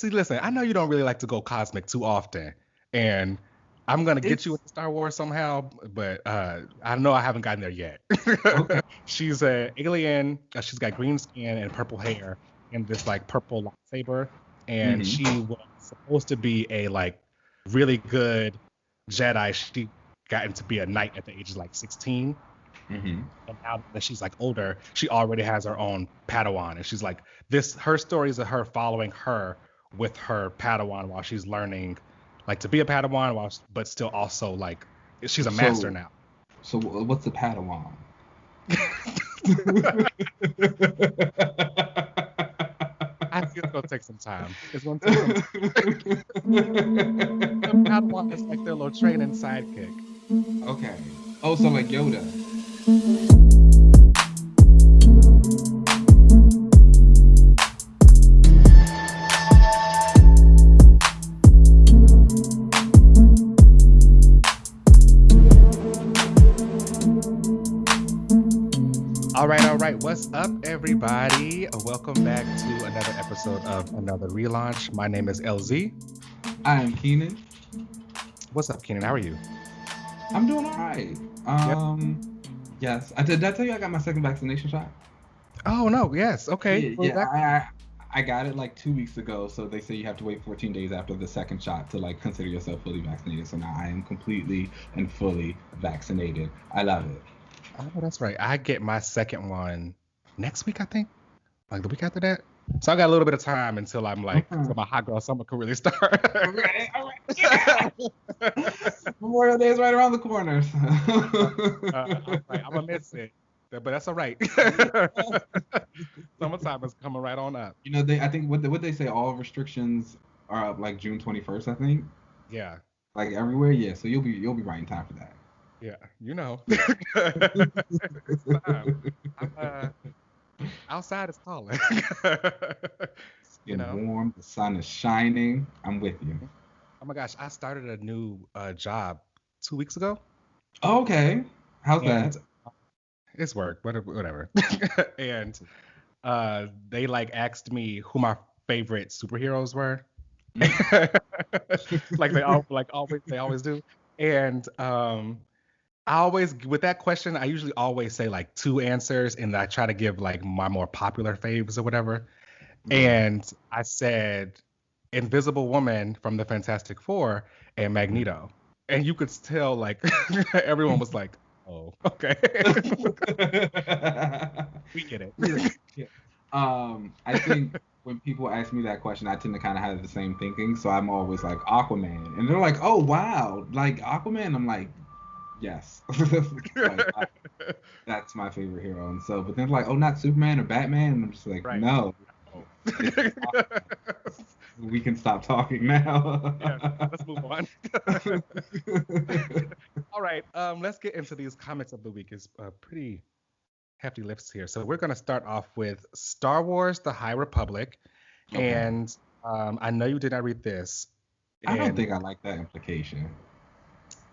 Listen, I know you don't really like to go cosmic too often, and I'm gonna get you It's into Star Wars somehow, but I know I haven't gotten there yet. okay. She's an alien. She's got green skin and purple hair and this like purple lightsaber, and hmm she was supposed to be a like really good Jedi. She got into be a knight at the age of like 16, hmm and now that she's like older, she already has her own Padawan, and she's like this. Her story is of her following her with her Padawan while she's learning, like to be a Padawan, but still also like she's a master So now. what's the Padawan? I think it's gonna take some time. It's gonna take some time. The Padawan is like their little training sidekick. Okay. Oh, so like Yoda. All right. What's up, everybody? Welcome back to another episode of another relaunch. My name is LZ. I am Keenan. What's up, Keenan? How are you? I'm doing all right. Yep. Yes. Did I tell you I got my second vaccination shot? Oh no. Yes. Okay. Yeah, Well, yeah. I got it like 2 weeks ago. So they say you have to wait 14 days after the second shot to like consider yourself fully vaccinated. So now I am completely and fully vaccinated. I love it. Oh, that's right. I get my second one next week, I think. Like the week after that. So I got a little bit of time until I'm like, so my hot girl summer can really start. All right. Yeah. Memorial Day is right around the corner. I'm gonna miss it, but that's all right. Summertime is coming right on up. I think what they say, all restrictions are up like June 21st, I think. Yeah, Like everywhere, yeah. So you'll be right in time for that. yeah, it's time. I'm outside is calling. It's you getting know. warm, the sun is shining. I'm with you. Oh my gosh, I started a new job 2 weeks ago, Okay. How's and that? it's work, whatever. And they like asked me who my favorite superheroes were. Mm. Like they always do. And I always with that question, I usually always say like two answers, and I try to give like my more popular faves or whatever. Yeah. And I said Invisible Woman from the Fantastic Four and Magneto. And you could tell like everyone was like, "Oh, okay." We get it. Yeah. Yeah. I think when people ask me that question, I tend to kind of have the same thinking. So I'm always like Aquaman, and they're like, "Oh wow, like Aquaman." I'm like, "Yes, like that's my favorite hero." And so, but then like, "Oh, not Superman or Batman," and I'm just like, Right. "No, Oh. it's we can stop talking now." Yeah, let's move on. All right, let's get into these comments of the week. It's pretty hefty lifts here. So we're going to start off with Star Wars: The High Republic, Okay. and I know you did not read this, I don't and think I like that implication.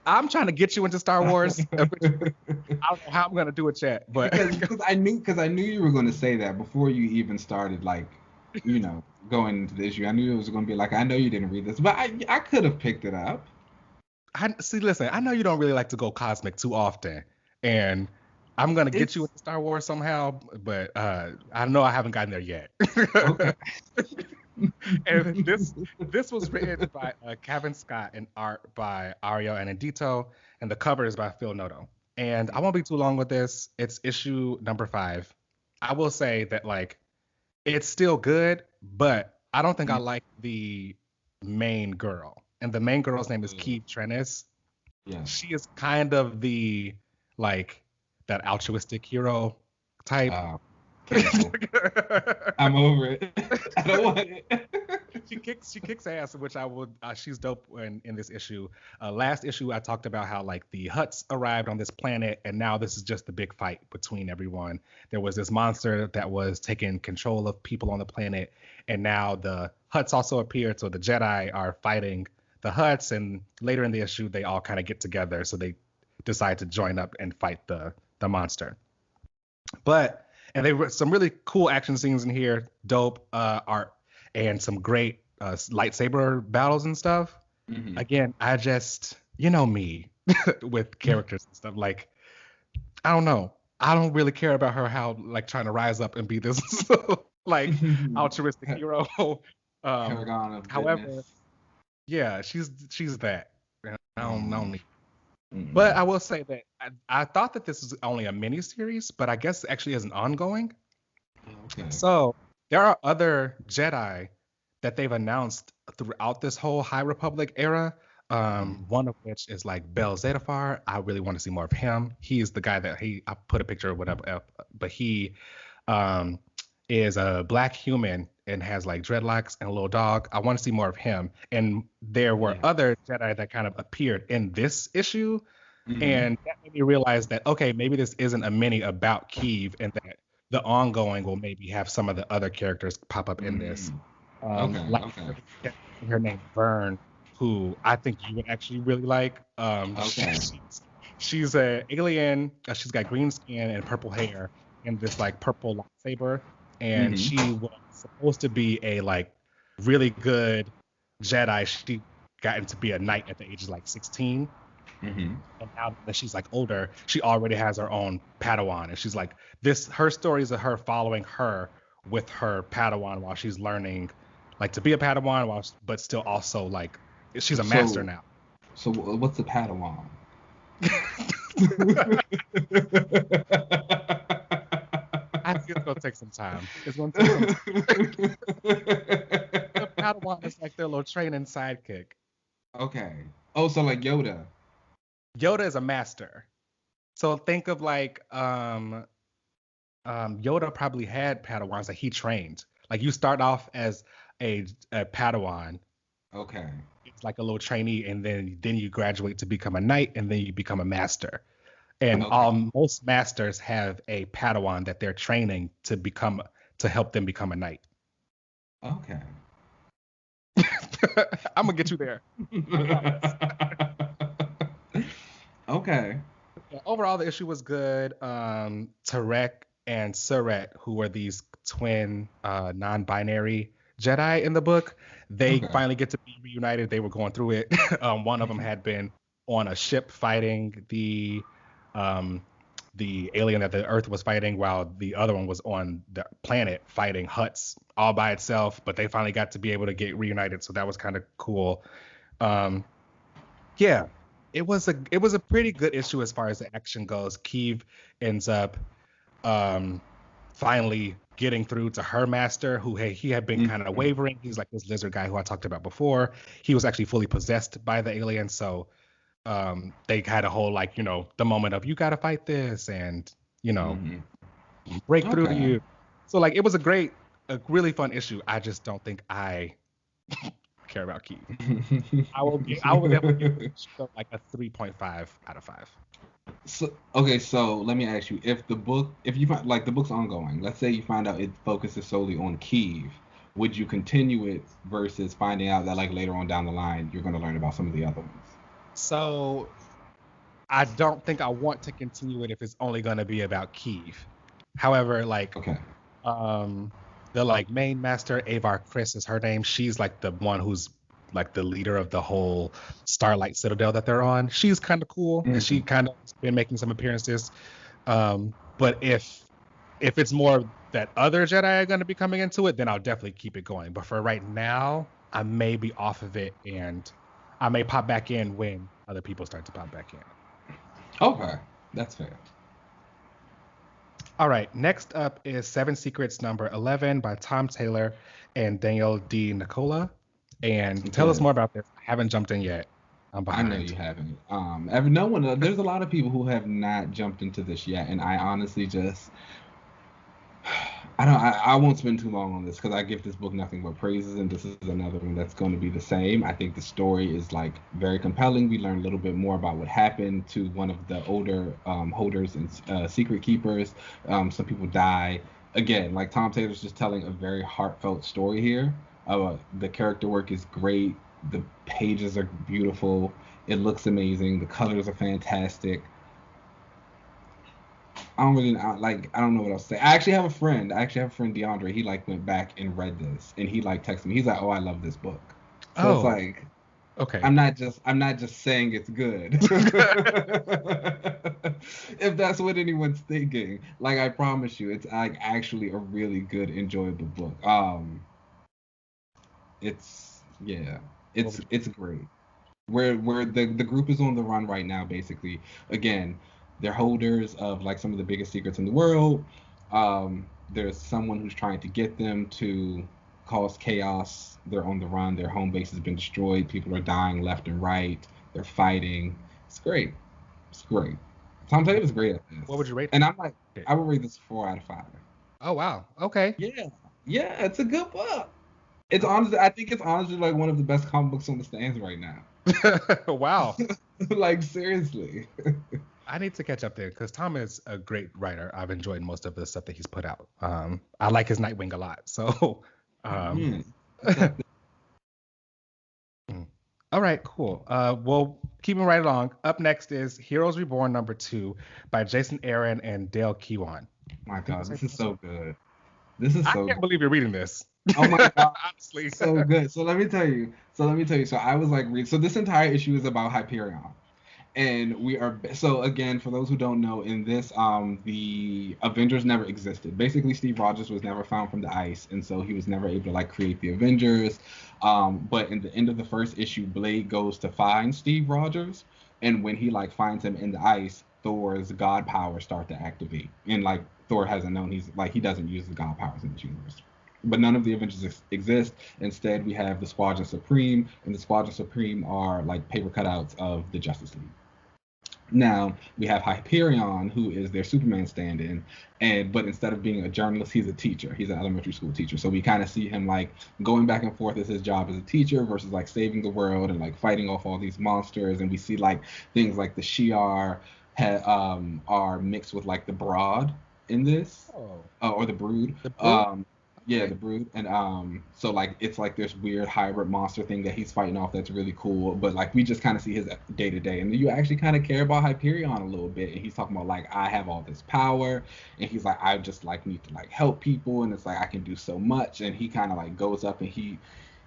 I'm trying to get you into Star Wars. Which I don't know how I'm going to do it yet, but because I knew you were going to say that before you even started like going into the issue. I knew it was going to be like, I know you didn't read this, but I could have picked it up. listen, I know you don't really like to go cosmic too often, and I'm gonna get you It's into Star Wars somehow, but I know I haven't gotten there yet. okay. And this was written by Kevin Scott and art by Ario Anandito, and the cover is by Phil Noto. And I won't be too long with this. It's issue number 5. I will say that like it's still good, but I don't think I like the main girl. And the main girl's name is Key Trenis. Yes. She is kind of the like that altruistic hero type. Cancel. I'm over it. I don't want it. She kicks ass, which I would. She's dope in this issue. Last issue I talked about how like the Hutts arrived on this planet, and now this is just the big fight between everyone. There was this monster that was taking control of people on the planet, and now the Hutts also appeared. So the Jedi are fighting the Hutts, and later in the issue they all kind of get together. So they decide to join up and fight the monster. But and they were some really cool action scenes in here, dope art, and some great lightsaber battles and stuff. Mm-hmm. Again, I just, you know me with characters and stuff. Like, I don't know. I don't really care about her how like trying to rise up and be this like altruistic hero. Paragon of However, goodness. yeah, she's that. I don't know. Mm. But I will say that I thought that this was only a mini series, but I guess it actually is an ongoing. Okay. So there are other Jedi that they've announced throughout this whole High Republic era. One of which is like Bel Zetafar. I really want to see more of him. He is the guy that I put a picture of whatever, but he is a black human and has like dreadlocks and a little dog. I want to see more of him. And there were other Jedi that kind of appeared in this issue. And that made me realize that, okay, maybe this isn't a mini about Keeve and that the ongoing will maybe have some of the other characters pop up in this. Her name Vern, who I think you would actually really like. She's an alien. She's got green skin and purple hair and this like purple lightsaber. And she was supposed to be a like really good Jedi. She got to be a knight at the age of like 16. And now that she's like older, she already has her own Padawan. And she's like, her stories of her following her with her Padawan while she's learning like to be a Padawan, but still also like she's a master now. So what's a Padawan? I think it's gonna take some time. It's gonna take some time. The Padawan is like their little training sidekick. Okay. Oh, so like Yoda. Yoda is a master. So think of like Yoda probably had Padawans that he trained. Like you start off as a Padawan. Okay. It's like a little trainee, and then you graduate to become a knight, and then you become a master. And most masters have a Padawan that they're training to help them become a knight. Okay. I'm gonna get you there. Okay. Yeah, overall, the issue was good. Tarek and Suret, who were these twin non-binary Jedi in the book, they finally get to be reunited. They were going through it. One of them had been on a ship fighting the alien that the Earth was fighting, while the other one was on the planet fighting Hutts all by itself. But they finally got to be able to get reunited, so that was kind of cool. Yeah. It was a pretty good issue as far as the action goes. Keeve ends up finally getting through to her master, who he had been kind of wavering. He's like this lizard guy who I talked about before. He was actually fully possessed by the alien, so they had a whole like, you know, the moment of you gotta fight this and, you know, break through to you. So like it was a really fun issue. I just don't think I care about Keeve. I will definitely give it like a 3.5 out of 5. So let me ask you, if you find like the book's ongoing, let's say you find out it focuses solely on Keeve, would you continue it versus finding out that like later on down the line you're going to learn about some of the other ones? So I don't think I want to continue it if it's only going to be about Keeve. However, like the like main master, Avar Chris is her name. She's like the one who's like the leader of the whole Starlight Citadel that they're on. She's kind of cool, and she kind of been making some appearances. But if it's more that other Jedi are going to be coming into it, then I'll definitely keep it going. But for right now, I may be off of it, and I may pop back in when other people start to pop back in. Okay, that's fair. All right, next up is Seven Secrets number 11 by Tom Taylor and Daniel D. Nicola. And tell us more about this. I haven't jumped in yet. I'm behind. I know you haven't. There's a lot of people who have not jumped into this yet, and I honestly just, I won't spend too long on this because I give this book nothing but praises, and this is another one that's going to be the same. I think the story is like very compelling. We learn a little bit more about what happened to one of the older holders and secret keepers. Some people die. Again, like Tom Taylor's just telling a very heartfelt story here. The character work is great. The pages are beautiful. It looks amazing. The colors are fantastic. I don't really I don't know what else to say. I actually have a friend. DeAndre. He like went back and read this, and he like texted me. He's like, "Oh, I love this book." So it's like, okay. I'm not just saying it's good. If that's what anyone's thinking, like I promise you, it's like actually a really good, enjoyable book. It's great. Where the group is on the run right now, basically. Again, they're holders of like some of the biggest secrets in the world. There's someone who's trying to get them to cause chaos. They're on the run. Their home base has been destroyed. People are dying left and right. They're fighting. It's great. It's great. Tom Taylor's great at this. What would you rate it? And I'm like, I would rate this 4 out of 5. Oh wow. Okay. Yeah, it's a good book. It's honestly, I think it's honestly like one of the best comic books on the stands right now. Wow. Like seriously. I need to catch up there because Tom is a great writer. I've enjoyed most of the stuff that he's put out. I like his Nightwing a lot. So, all right, cool. Well, keeping right along. Up next is Heroes Reborn #2 by Jason Aaron and Dale Kewan. My God, this is so good. I can't believe you're reading this. Oh my God, honestly, so good. So let me tell you. So I was like, so this entire issue is about Hyperion, and so again, for those who don't know, in this, the Avengers never existed. Basically, Steve Rogers was never found from the ice, and so he was never able to like create the Avengers. But in the end of the first issue, Blade goes to find Steve Rogers, and when he like finds him in the ice, Thor's god powers start to activate, and like Thor hasn't known he doesn't use the god powers in this universe. But none of the Avengers exist. Instead, we have the Squadron Supreme, and the Squadron Supreme are like paper cutouts of the Justice League. Now we have Hyperion, who is their Superman stand-in, but instead of being a journalist, he's a teacher. He's an elementary school teacher. So we kind of see him like going back and forth as his job as a teacher versus like saving the world and like fighting off all these monsters. And we see like things like the Shi'ar are mixed with like the Brood in this, or the Brood. The Brood? Yeah, the Brood. And so like it's like this weird hybrid monster thing that he's fighting off that's really cool. But like we just kind of see his day to day. And you actually kind of care about Hyperion a little bit. And he's talking about like, I have all this power. And he's like, I just like need to like help people. And it's like I can do so much. And he kind of like goes up and he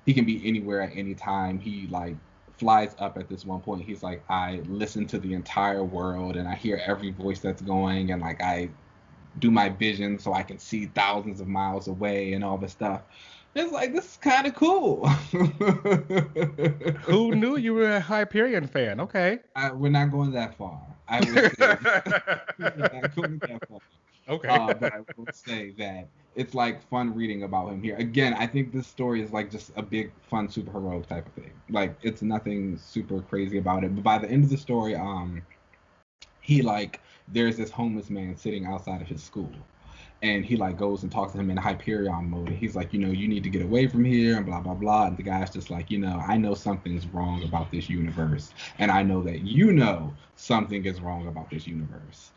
can be anywhere at any time. He like flies up at this one point. He's like, I listen to the entire world and I hear every voice that's going, and like I do my vision so I can see thousands of miles away and all this stuff. It's like, this is kind of cool. Who knew you were a Hyperion fan? Okay. We're not going that far. I would say we're not going that far. Okay. But I will say that it's like fun reading about him here. Again, I think this story is like just a big fun superheroic type of thing. Like it's nothing super crazy about it. But by the end of the story, he like there's this homeless man sitting outside of his school, and he like goes and talks to him in Hyperion mode, and he's like, you need to get away from here and blah blah blah. And the guy's just like, I know something's wrong about this universe, and I know that something is wrong about this universe.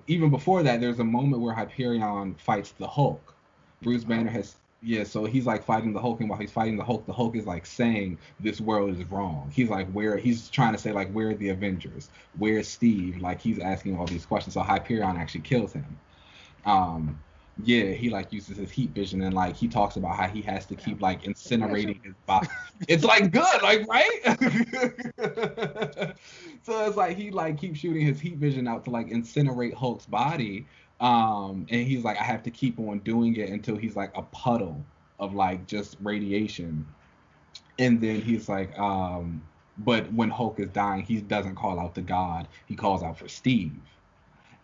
Even before that, there's a moment where Hyperion fights the Hulk. Bruce Banner has so he's like fighting the Hulk, and while he's fighting the Hulk is like saying this world is wrong. He's like, he's trying to say like, where are the Avengers? Where's Steve? Like he's asking all these questions. So Hyperion actually kills him. He like uses his heat vision, and like he talks about how he has to keep like incinerating his body. It's like good, like right? So it's like he like keeps shooting his heat vision out to like incinerate Hulk's body. And he's like, I have to keep on doing it until he's like a puddle of like just radiation. And then he's like, but when Hulk is dying, he doesn't call out to God. He calls out for Steve.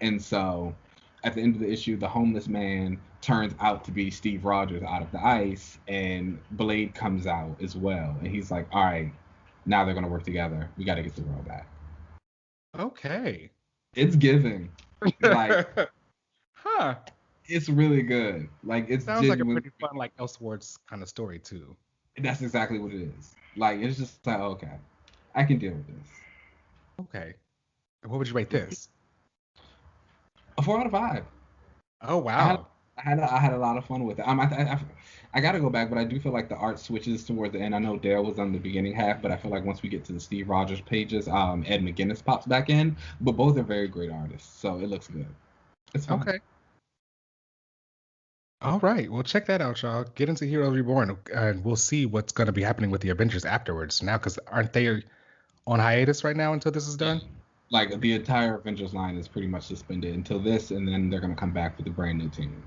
And so at the end of the issue, the homeless man turns out to be Steve Rogers out of the ice, and Blade comes out as well. And he's like, all right, now they're going to work together. We got to get the world back. Okay. It's giving. Like, huh. It's really good. Like, it sounds like a pretty fun, like, Elseworlds kind of story, too. That's exactly what it is. Like, it's just like, okay, I can deal with this. Okay. What would you rate this? A 4 out of 5. Oh, wow. I had a lot of fun with it. I got to go back, but I do feel like the art switches toward the end. I know Dale was on the beginning half, but I feel like once we get to the Steve Rogers pages, Ed McGuinness pops back in. But both are very great artists, so it looks good. It's fun. Okay. All right. Well, check that out, y'all. Get into Heroes Reborn, and we'll see what's going to be happening with the Avengers afterwards. Now, because aren't they on hiatus right now until this is done? Like the entire Avengers line is pretty much suspended until this, and then they're gonna come back with a brand new team.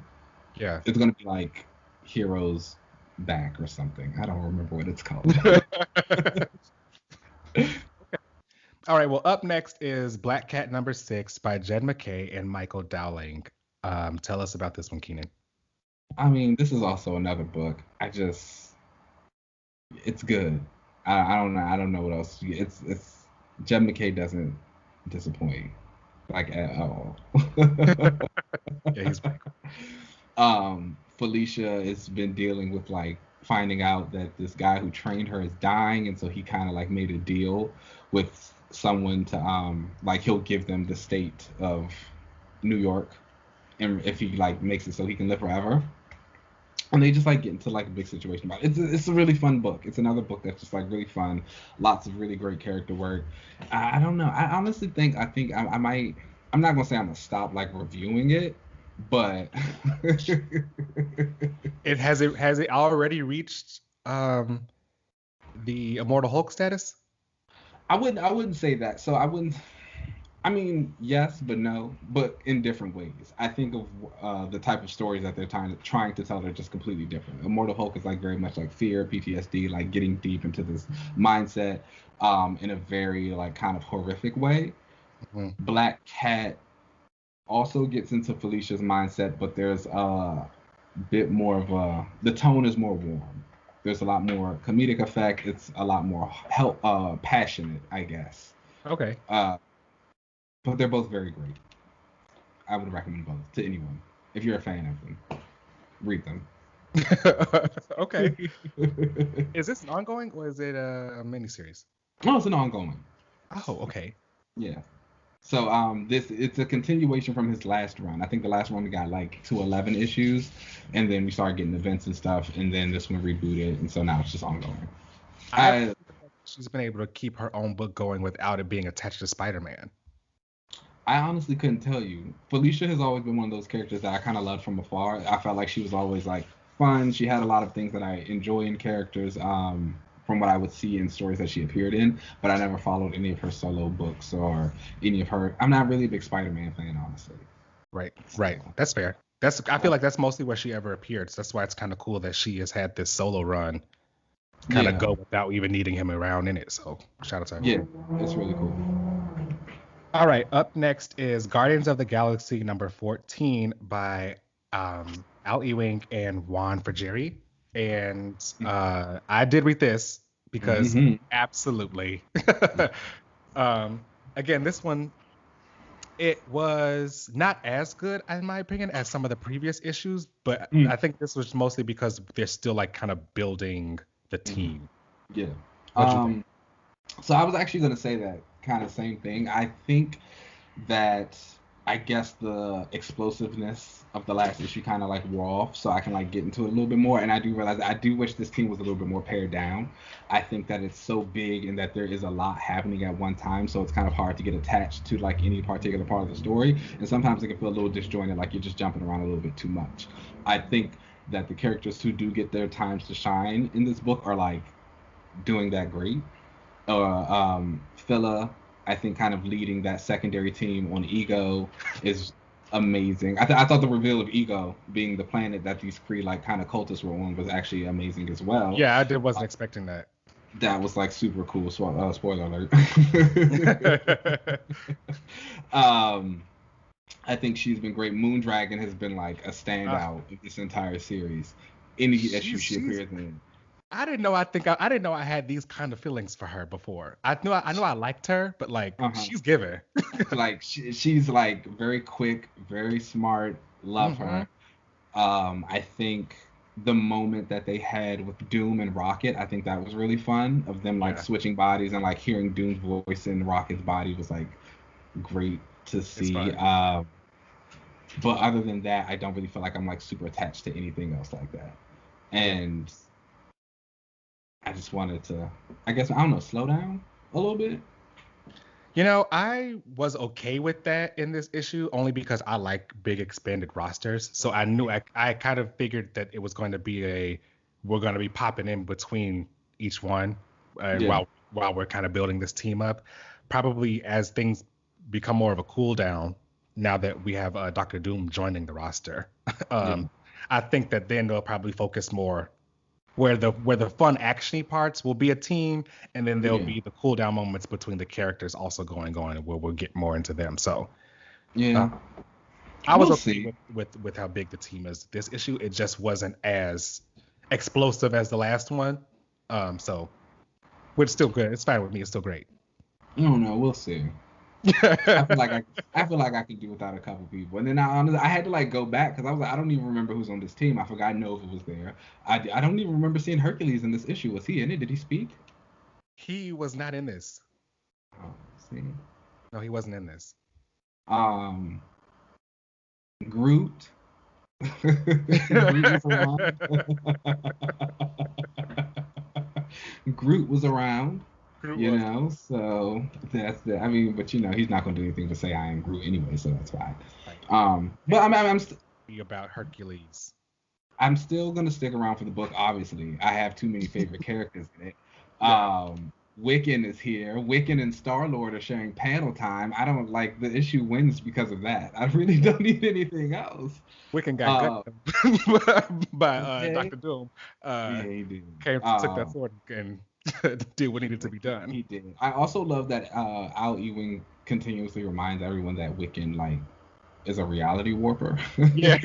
Yeah. It's gonna be like Heroes Back or something. I don't remember what it's called. All right. Well, up next is Black Cat #6 by Jed MacKay and Michael Dowling. Tell us about this one, Keenan. I mean, this is also another book. It's good. I don't know. I don't know what else. It's Jed MacKay doesn't disappoint like at all. Yeah, he's back. Felicia has been dealing with like finding out that this guy who trained her is dying, and so he kind of like made a deal with someone to like he'll give them the state of New York, and if he like makes it so he can live forever. And they just like get into like a big situation about it. It's a really fun book. It's another book that's just like really fun. Lots of really great character work. I don't know. I honestly think I might. I'm not gonna say I'm gonna stop like reviewing it, but Has it already reached the Immortal Hulk status? I wouldn't say that. So I wouldn't. I mean, yes, but no, but in different ways. I think of the type of stories that they're trying to tell are just completely different. Immortal Hulk is like very much like fear, PTSD, like getting deep into this mindset in a very like kind of horrific way. Mm-hmm. Black Cat also gets into Felicia's mindset, but there's a bit more of the tone is more warm. There's a lot more comedic effect. It's a lot more passionate, I guess. Okay. But they're both very great. I would recommend both to anyone. If you're a fan of them, read them. Okay. Is this an ongoing or is it a miniseries? No, it's an ongoing. Oh, okay. Yeah. So it's a continuation from his last run. I think the last one we got like 211 issues, and then we started getting events and stuff, and then this one rebooted, and so now it's just ongoing. She's been able to keep her own book going without it being attached to Spider-Man. I honestly couldn't tell you. Felicia has always been one of those characters that I kind of loved from afar. I felt like she was always like fun. She had a lot of things that I enjoy in characters from what I would see in stories that she appeared in, but I never followed any of her solo books or any of her. I'm not really a big Spider-Man fan, honestly. Right. That's fair. I feel like that's mostly where she ever appeared. So that's why it's kind of cool that she has had this solo run kind of go without even needing him around in it. So shout out to her. Yeah, it's really cool. All right, up next is Guardians of the Galaxy #14 by Al Ewing and Juan Frigeri. And I did read this because absolutely. Again, this one, it was not as good, in my opinion, as some of the previous issues. But I think this was mostly because they're still like kind of building the team. Yeah. So I was actually going to say that kind of same thing. I think that I guess the explosiveness of the last issue kind of like wore off, so I can like get into it a little bit more. And I do realize I do wish this team was a little bit more pared down. I think that it's so big and that there is a lot happening at one time, so it's kind of hard to get attached to like any particular part of the story. And sometimes it can feel a little disjointed, like you're just jumping around a little bit too much. I think that the characters who do get their times to shine in this book are like doing that great. Phila, I think, kind of leading that secondary team on Ego is amazing. I thought the reveal of Ego being the planet that these Kree like kind of cultists were on was actually amazing as well. Yeah, I wasn't expecting that. That was like super cool. Spoiler alert. I think she's been great. Moondragon has been like a standout in this entire series. Any issue she appears in. I didn't know. I didn't know I had these kind of feelings for her before. I knew I liked her, but like she's giving. Like she's like very quick, very smart. Love her. I think the moment that they had with Doom and Rocket, I think that was really fun. Of them like switching bodies and like hearing Doom's voice in Rocket's body was like great to see. But other than that, I don't really feel like I'm like super attached to anything else like that. And I just wanted to, I guess, I don't know, slow down a little bit. I was okay with that in this issue only because I like big expanded rosters. So I knew I kind of figured that it was going to be we're going to be popping in between each one Yeah. while we're kind of building this team up. Probably as things become more of a cool down now that we have Doctor Doom joining the roster. Yeah. I think that then they'll probably focus more where the fun actiony parts will be a team, and then there'll Yeah. be the cool down moments between the characters also going on, where we'll get more into them. So Yeah. I was We'll okay see. with how big the team is. This issue, it just wasn't as explosive as the last one. So it's still good. It's fine with me. It's still great. I don't know. We'll see. I feel like I could do without a couple people. And then I had to like go back because I was like, I don't even remember who's on this team. I forgot to know if it was there. I don't even remember seeing Hercules in this issue. Was he in it? Did he speak? He was not in this. Oh, see. No, he wasn't in this. Groot. Groot was around. Groot was around. So that's the. I mean, but he's not gonna do anything to say I am Groot anyway, so that's fine. Right. But I'm about Hercules. I'm still gonna stick around for the book. Obviously, I have too many favorite characters in it. Wiccan is here. Wiccan and Star-Lord are sharing panel time. I don't like the issue wins because of that. I really don't need anything else. Wiccan got good by Dr. Doom. Yeah, he did. Took that sword and did what needed to be done. He did. I also love that Al Ewing continuously reminds everyone that Wiccan is a reality warper. Yeah.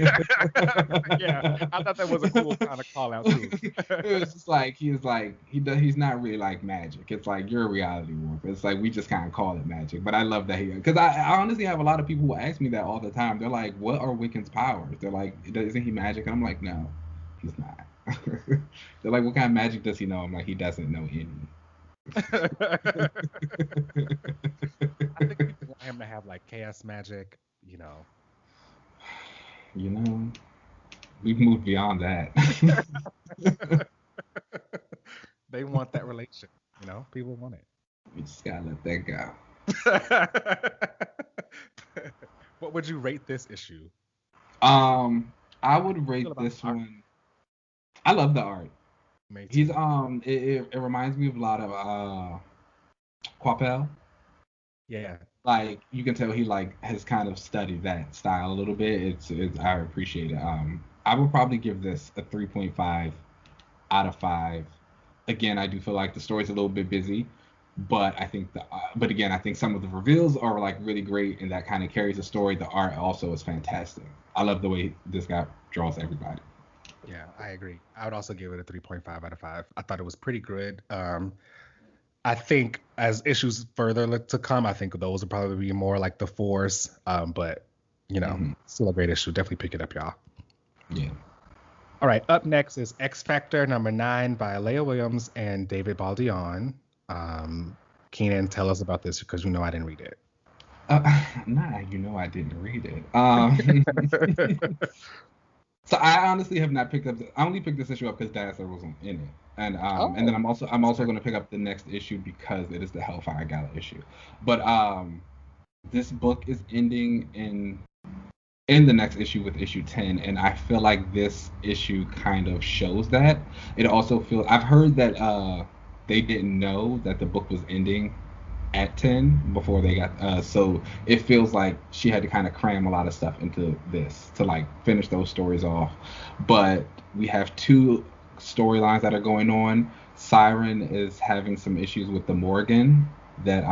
Yeah. I thought that was a cool kind of call out too. It was just like he's not really like magic. It's like you're a reality warper. It's like we just kind of call it magic. But I love that because I honestly have a lot of people who ask me that all the time. They're like, what are Wiccan's powers? They're like, isn't he magic? And I'm like, no, he's not. They're like, what kind of magic does he know? I'm like, he doesn't know any. I think people want him to have like chaos magic, We've moved beyond that. They want that relation, people want it. We just gotta let that go. What would you rate this issue? I would rate this one. I love the art. He's it reminds me of a lot of Quapel. Yeah. Like you can tell he like has kind of studied that style a little bit. It's I appreciate it. I would probably give this a 3.5 out of 5. Again, I do feel like the story's a little bit busy, but I think but again, I think some of the reveals are like really great and that kind of carries the story. The art also is fantastic. I love the way this guy draws everybody. Yeah, I agree. I would also give it a 3.5 out of 5. I thought it was pretty good. I think as issues further to come, I think those will probably be more like the 4s. But still a great issue. Definitely pick it up, y'all. Yeah. All right. Up next is X Factor number 9 by Leah Williams and David Baldeon. Keenan, tell us about this because I didn't read it. I didn't read it. So I honestly have not picked up. I only picked this issue up because Dazzler wasn't in it, and then I'm also going to pick up the next issue because it is the Hellfire Gala issue. But this book is ending in the next issue with issue 10, and I feel like this issue kind of shows that. It also feels. I've heard that they didn't know that the book was ending at 10 before they got so it feels like she had to kind of cram a lot of stuff into this to like finish those stories off. But we have 2 storylines that are going on. Siren is having some issues with the Morgan that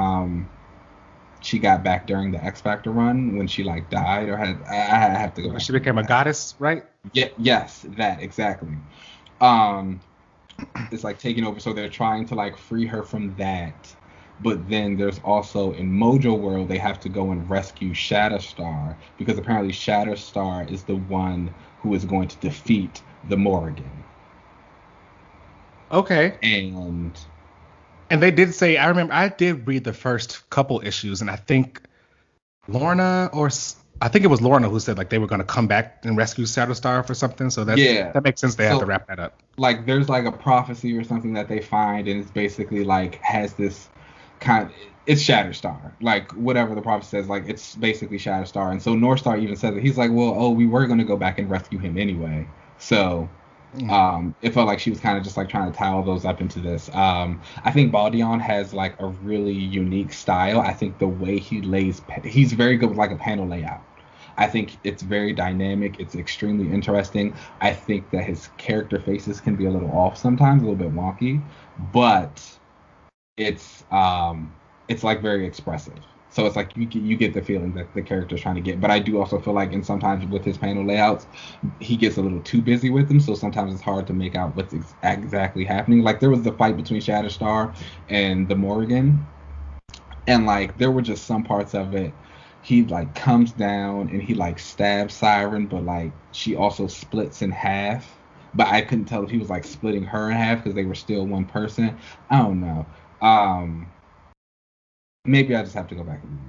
she got back during the X Factor run when she like died or had I have to go back. She became a goddess, right? Yeah, yes, that exactly. It's like taking over, so they're trying to like free her from that. But then there's also in Mojo World, they have to go and rescue Shatterstar because apparently Shatterstar is the one who is going to defeat the Morrigan. Okay. And they did say, I remember I did read the first couple issues, and I think Lorna or I think it was Lorna who said like they were going to come back and rescue Shatterstar for something. So that makes sense. They have to wrap that up. Like there's like a prophecy or something that they find, and it's basically like has this it's Shatterstar, like whatever the prophet says, like it's basically Shatterstar. And so Northstar even says that he's like, well, we were going to go back and rescue him anyway. So it felt like she was kind of just like trying to tie all those up into this. I think Baldion has like a really unique style. I think the way he's very good with like a panel layout. I think it's very dynamic. It's extremely interesting. I think that his character faces can be a little off sometimes, a little bit wonky, but it's like very expressive. So it's like you get the feeling that the character's trying to get. But I do also feel like and sometimes with his panel layouts, he gets a little too busy with them. So sometimes it's hard to make out what's exactly happening. Like there was the fight between Shatterstar and the Morrigan, and like there were just some parts of it. He like comes down and he like stabs Siren, but like she also splits in half. But I couldn't tell if he was like splitting her in half because they were still one person. I don't know. Maybe I just have to go back and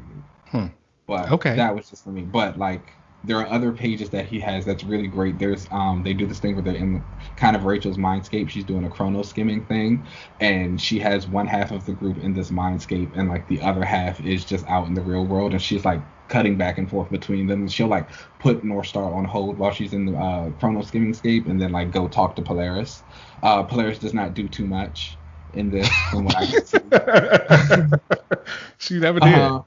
read it. But okay, that was just for me. But like there are other pages that he has that's really great. There's they do this thing where they're in kind of Rachel's mindscape. She's doing a chrono skimming thing, and she has one half of the group in this mindscape, and like the other half is just out in the real world, and she's like cutting back and forth between them. She'll like put Northstar on hold while she's in the chrono skimming scape, and then like go talk to Polaris. Polaris does not do too much in this, from what I can see. She never did.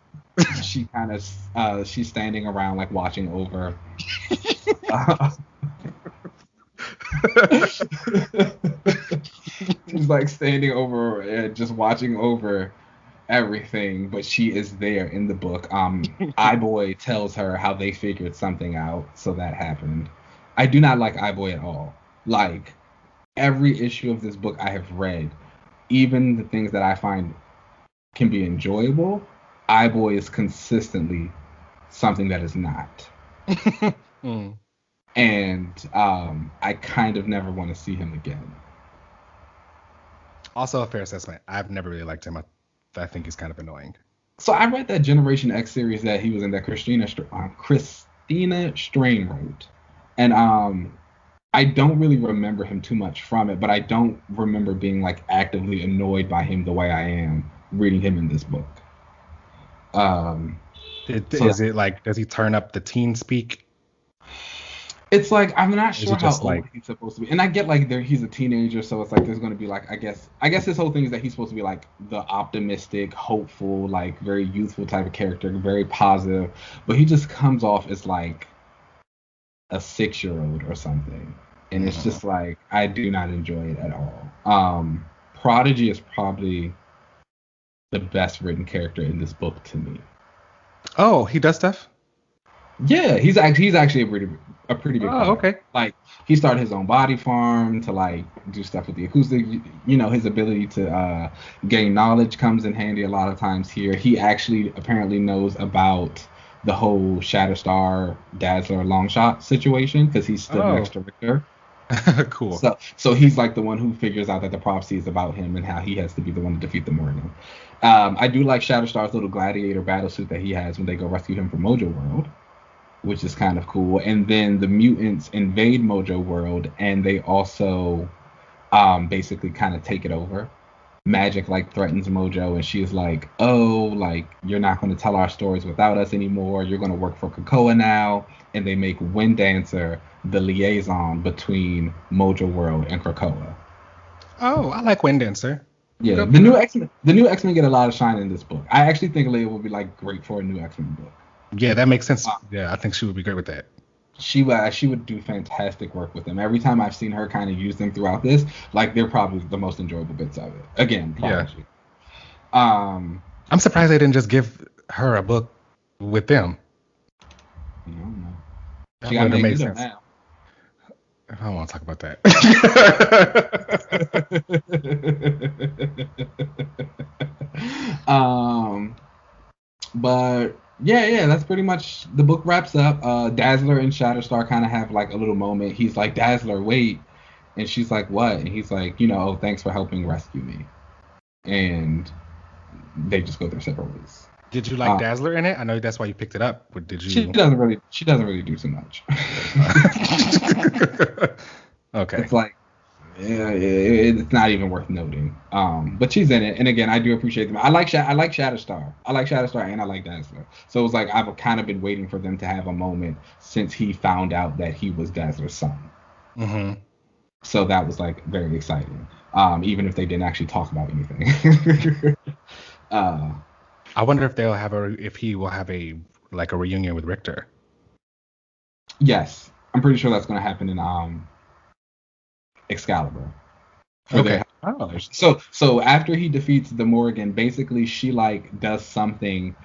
She kind of she's standing around like watching over. She's like standing over, just watching over everything, but she is there in the book. iBoy tells her how they figured something out, so that happened. I do not like iBoy at all. Like every issue of this book I have read, even the things that I find can be enjoyable, iBoy is consistently something that is not. And I kind of never want to see him again. Also a fair assessment. I've never really liked him. I think he's kind of annoying. So I read that Generation X series that he was in that Christina Strain wrote. And I don't really remember him too much from it, but I don't remember being like actively annoyed by him the way I am reading him in this book. Is it like, does he turn up the teen speak? It's like, I'm not sure how old he's supposed to be. And I get like he's a teenager, so it's like there's going to be like, I guess his whole thing is that he's supposed to be like the optimistic, hopeful, like very youthful type of character, very positive. But he just comes off as like a 6-year-old or something. And it's just like, I do not enjoy it at all. Prodigy is probably the best written character in this book to me. Oh, he does stuff? Yeah, he's actually a pretty big player. Okay. Like he started his own body farm to like do stuff with the acoustic. You know, his ability to gain knowledge comes in handy a lot of times here. He actually apparently knows about the whole Shatterstar Dazzler long shot situation because he stood next to Richter. Cool. So he's like the one who figures out that the prophecy is about him and how he has to be the one to defeat the Morgan. I do like Shatterstar's little gladiator battlesuit that he has when they go rescue him from Mojo World, which is kind of cool. And then the mutants invade Mojo World, and they also basically kind of take it over. Magic like threatens Mojo, and she's like, oh, like you're not going to tell our stories without us anymore. You're going to work for Krakoa now. And they make Wind Dancer the liaison between Mojo World and Krakoa. Oh, I like Wind Dancer. Yeah, the new X-Men get a lot of shine in this book. I actually think Leia would be like great for a new X-Men book. Yeah, that makes sense. Yeah, I think she would be great with that. She would do fantastic work with them. Every time I've seen her kind of use them throughout this, like they're probably the most enjoyable bits of it. Again, Prodigy. Yeah. I'm surprised they didn't just give her a book with them. No. That would have made sense. Now. I don't want to talk about that. But yeah, that's pretty much the book wraps up. Dazzler and Shatterstar kind of have like a little moment. He's like, Dazzler, wait. And she's like, what? And he's like, thanks for helping rescue me. And they just go their separate ways. Did you like Dazzler in it? I know that's why you picked it up. But did She you? doesn't really do too much. Okay. It's like, yeah, it's not even worth noting. But she's in it, and again, I do appreciate them. I like Shatterstar. I like Shatterstar, and I like Dazzler. So it was like I've kind of been waiting for them to have a moment since he found out that he was Dazzler's son. Mm-hmm. So that was like very exciting. Even if they didn't actually talk about anything. I wonder if if he will have a reunion with Richter. Yes, I'm pretty sure that's going to happen in Excalibur. Okay. So after he defeats the Morrigan, basically she like does something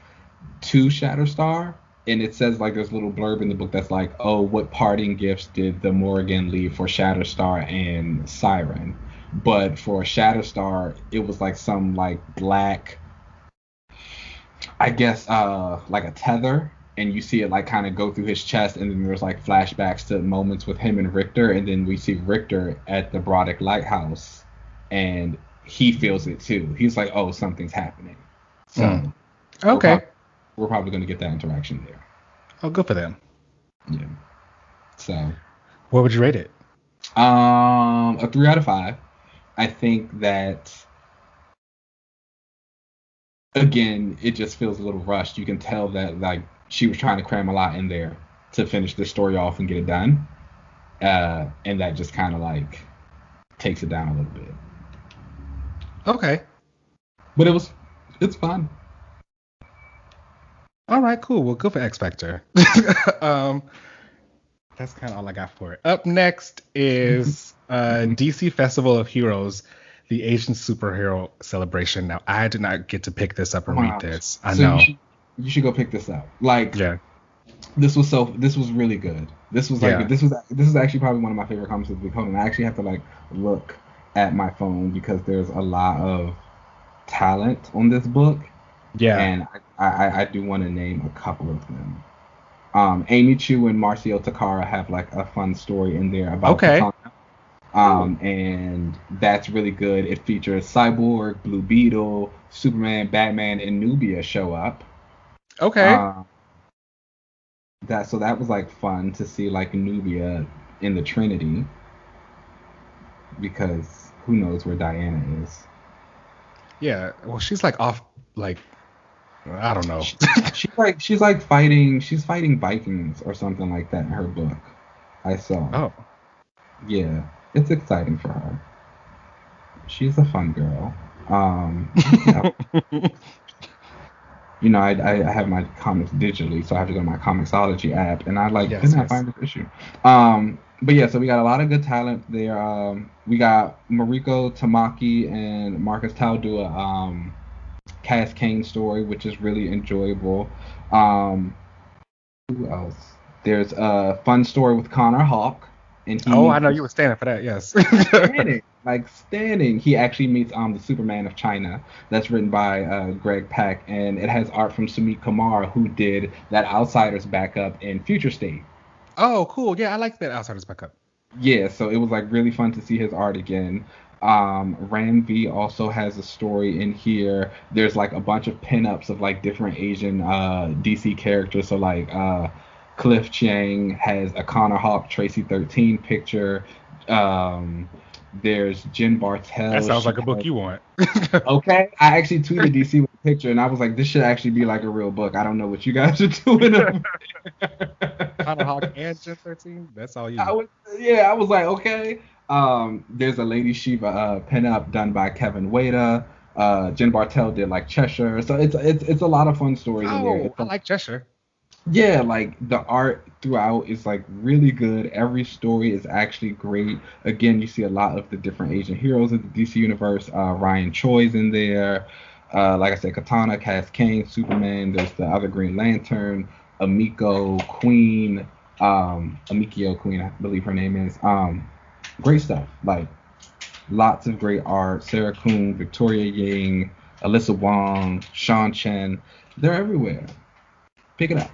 to Shatterstar, and it says like there's a little blurb in the book that's like, oh, what parting gifts did the Morrigan leave for Shatterstar and Siren? But for Shatterstar, it was like some like black, I guess, like a tether, and you see it like kind of go through his chest, and then there's like flashbacks to moments with him and Richter, and then we see Richter at the Broderick Lighthouse, and he feels it too. He's like, oh, something's happening. So okay, we're probably going to get that interaction there. Oh, good for them. Yeah. So what would you rate it? A 3 out of 5. I think that, again, it just feels a little rushed. You can tell that like she was trying to cram a lot in there to finish this story off and get it done, and that just kind of like takes it down a little bit. Okay. But it's fun. All right, cool. Well, good for X Factor. That's kind of all I got for it. Up next is DC Festival of Heroes, the Asian superhero celebration. Now, I did not get to pick this up and read this. I know. You should go pick this up. Like, yeah. This was really good. This was like this is actually probably one of my favorite comics of the week. Hold on, I actually have to like look at my phone because there's a lot of talent on this book. Yeah. And I do want to name a couple of them. Amy Chu and Marcio Takara have like a fun story in there about Katana. And that's really good. It features Cyborg, Blue Beetle, Superman, Batman, and Nubia show up. Okay. That was like fun to see like Nubia in the Trinity, because who knows where Diana is. Yeah, well, she's like off, like, I don't know. she's fighting Vikings or something like that in her book. I saw. Oh. Yeah, it's exciting for her. She's a fun girl. I have my comics digitally, so I have to go to my Comixology app, and I find this issue. But yeah, so we got a lot of good talent there. We got Mariko Tamaki and Marcus Tau do a Cass Kane story, which is really enjoyable. Who else? There's a fun story with Connor Hawke. And I know you were standing for that, yes. standing. He actually meets the Superman of China. That's written by Greg Pak, and it has art from Sumit Kumar, who did that Outsiders backup in Future State. Oh, cool. Yeah, I like that Outsiders backup. Yeah, so it was like really fun to see his art again. Ram V also has a story in here. There's like a bunch of pinups of like different Asian DC characters. So like Cliff Chiang has a Connor Hawke Tracy 13 picture. There's Jen Bartel. That sounds like a book you want. Okay. I actually tweeted DC with a picture, and I was like, this should actually be like a real book. I don't know what you guys are doing. Connor Hawke and Jen 13? That's all you I was like, okay. There's a Lady Shiva pinup done by Kevin Wada. Jen Bartel did like Cheshire. So it's a lot of fun stories in there. I like Cheshire. Yeah, like the art throughout is like really good. Every story is actually great. Again, you see a lot of the different Asian heroes of the DC universe. Ryan Choi's in there. Like I said, Katana, Cass Kane, Superman. There's the other Green Lantern, Amikio Queen, I believe her name is. Great stuff. Like lots of great art. Sarah Kuhn, Victoria Ying, Alyssa Wong, Sean Chen. They're everywhere. Pick it up.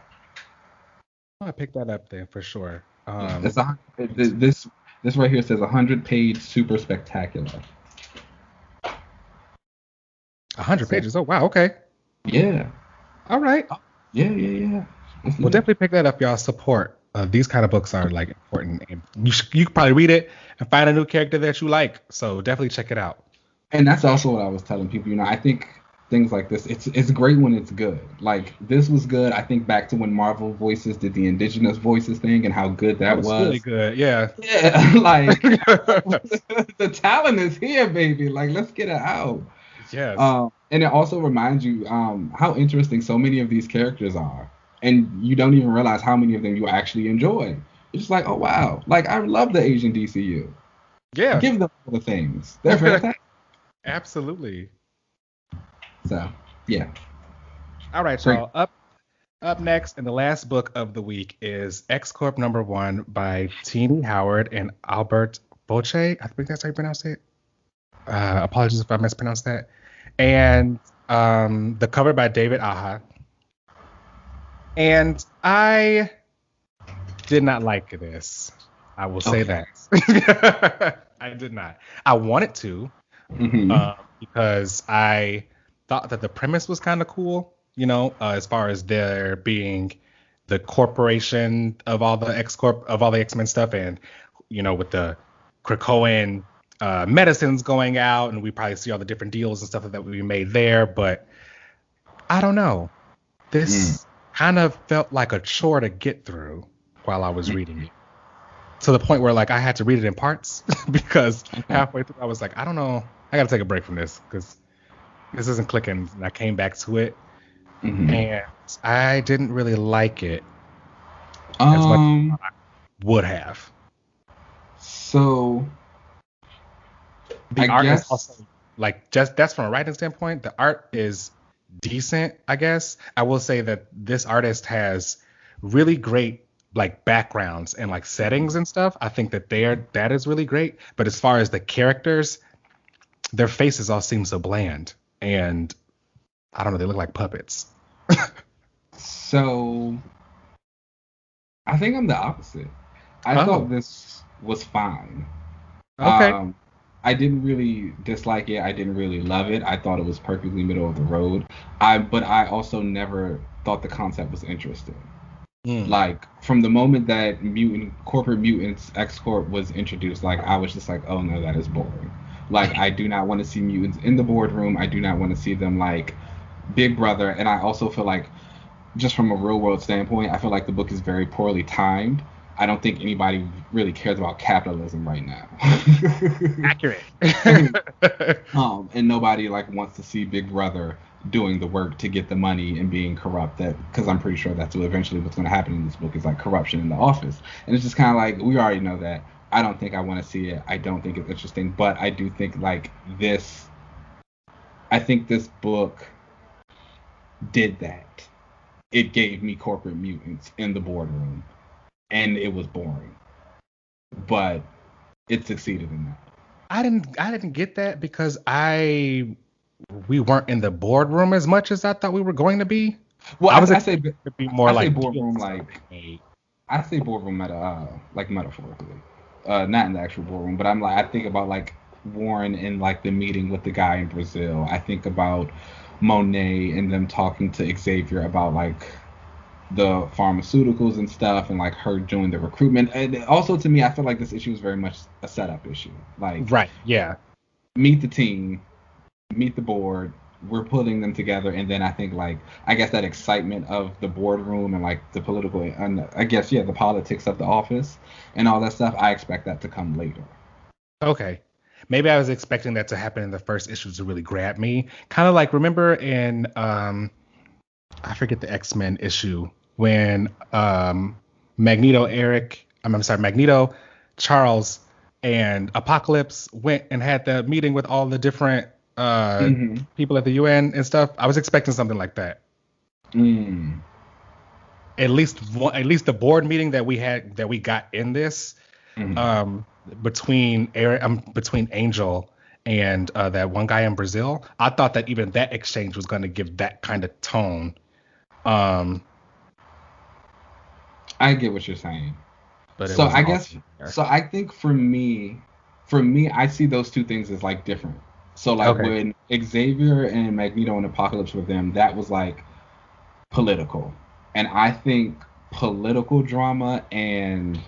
I picked that up there for sure. This right here says 100-page super spectacular. 100 pages. Oh wow. Okay. Yeah. All right. Yeah. It's Well, lit. definitely pick that up, y'all. Support. These kind of books are like important, and you could probably read it and find a new character that you like. So definitely check it out. And that's also what I was telling people. I think things like this, it's great when it's good. Like this was good. I think back to when Marvel Voices did the Indigenous Voices thing and how good That that was really was. good. Yeah. Yeah, like the talent is here, baby. Like let's get it out. Yes. And it also reminds you how interesting so many of these characters are, and you don't even realize how many of them you actually enjoy. It's just like, oh wow, like I love the Asian DCU. Yeah. Give them all the things. They're fantastic. Absolutely. So yeah, All right, great. y'all. Up next, and the last book of the week is X-Corp #1 by Teenie Howard and Albert Boche. I think that's how you pronounce it. Apologies if I mispronounced that. And the cover by David Aja. And I did not like this. I will say Okay. that. I did not. I wanted to, Hmm. because I thought that the premise was kind of cool, as far as there being the corporation of all the X-Corp, of all the X-Men stuff, and, with the Krakoan medicines going out, and we probably see all the different deals and stuff that we made there. But I don't know. Mm. This kind of felt like a chore to get through while I was reading it, to the point where like I had to read it in parts because Okay. halfway through I was like, I don't know, I gotta take a break from this because this isn't clicking. And I came back to it, Hmm. and I didn't really like it as much as Um. I would have. So The I art is guess. also like, just that's from a writing standpoint. The art is decent, I guess. I will say that this artist has really great like backgrounds and like settings and stuff. I think that is really great. But as far as the characters, their faces all seem so bland, and I don't know, they look like puppets. So I think I'm the opposite. I thought Oh, this was fine. okay. Um, I didn't really dislike it. I didn't really love it. I thought it was perfectly middle of the road. But I also never thought the concept was interesting. Mm. Like from the moment that corporate mutants X Corp was introduced, like I was just like, oh no, that is boring. Like I do not want to see mutants in the boardroom. I do not want to see them like Big Brother. And I also feel like, just from a real world standpoint, I feel like the book is very poorly timed. I don't think anybody really cares about capitalism right now. Accurate. And nobody like wants to see Big Brother doing the work to get the money and being corrupt. That because I'm pretty sure that's what eventually what's going to happen in this book is like corruption in the office, and it's just kind of like we already know that. I don't think I want to see it. I don't think it's interesting, but I do think like this. I think this book did that. It gave me corporate mutants in the boardroom, and it was boring, but it succeeded in that. I didn't get that because we weren't in the boardroom as much as I thought we were going to be. Well, I was I expecting say it to be more I say like boardroom deals that were like being made. I say boardroom like metaphorically, not in the actual boardroom, but I'm like I think about like Warren in like the meeting with the guy in Brazil. I think about Monet and them talking to Xavier about like the pharmaceuticals and stuff, and like her doing the recruitment. And also to me, I feel like this issue is very much a setup issue. Like Right. Yeah. meet the team, meet the board. We're putting them together, and then I think like I guess that excitement of the boardroom and like the political and I guess the politics of the office and all that stuff. I expect that to come later. Okay. Maybe I was expecting that to happen in the first issue to really grab me. Kind of like, remember in I forget the X-Men issue when Magneto, Charles, and Apocalypse went and had the meeting with all the different Mm-hmm. people at the UN and stuff. I was expecting something like that. Mm. At least the board meeting that we got in this, Mm. um, between Angel and that one guy in Brazil. I thought that even that exchange was going to give that kind of tone. Um, I get what you're saying. but it So I wasn't all guess there. so I think for me, I see those two things as like different. So like Okay. when Xavier and Magneto and Apocalypse were them, that was like political. And I think political drama and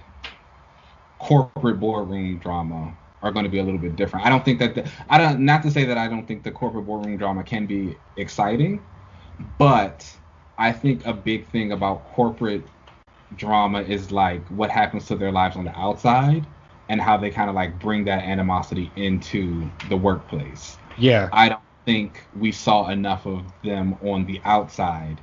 corporate boardroom drama are going to be a little bit different. I don't think that I don't, not to say that I don't think the corporate boardroom drama can be exciting, but I think a big thing about corporate drama is like what happens to their lives on the outside and how they kind of like bring that animosity into the workplace. Yeah. I don't think we saw enough of them on the outside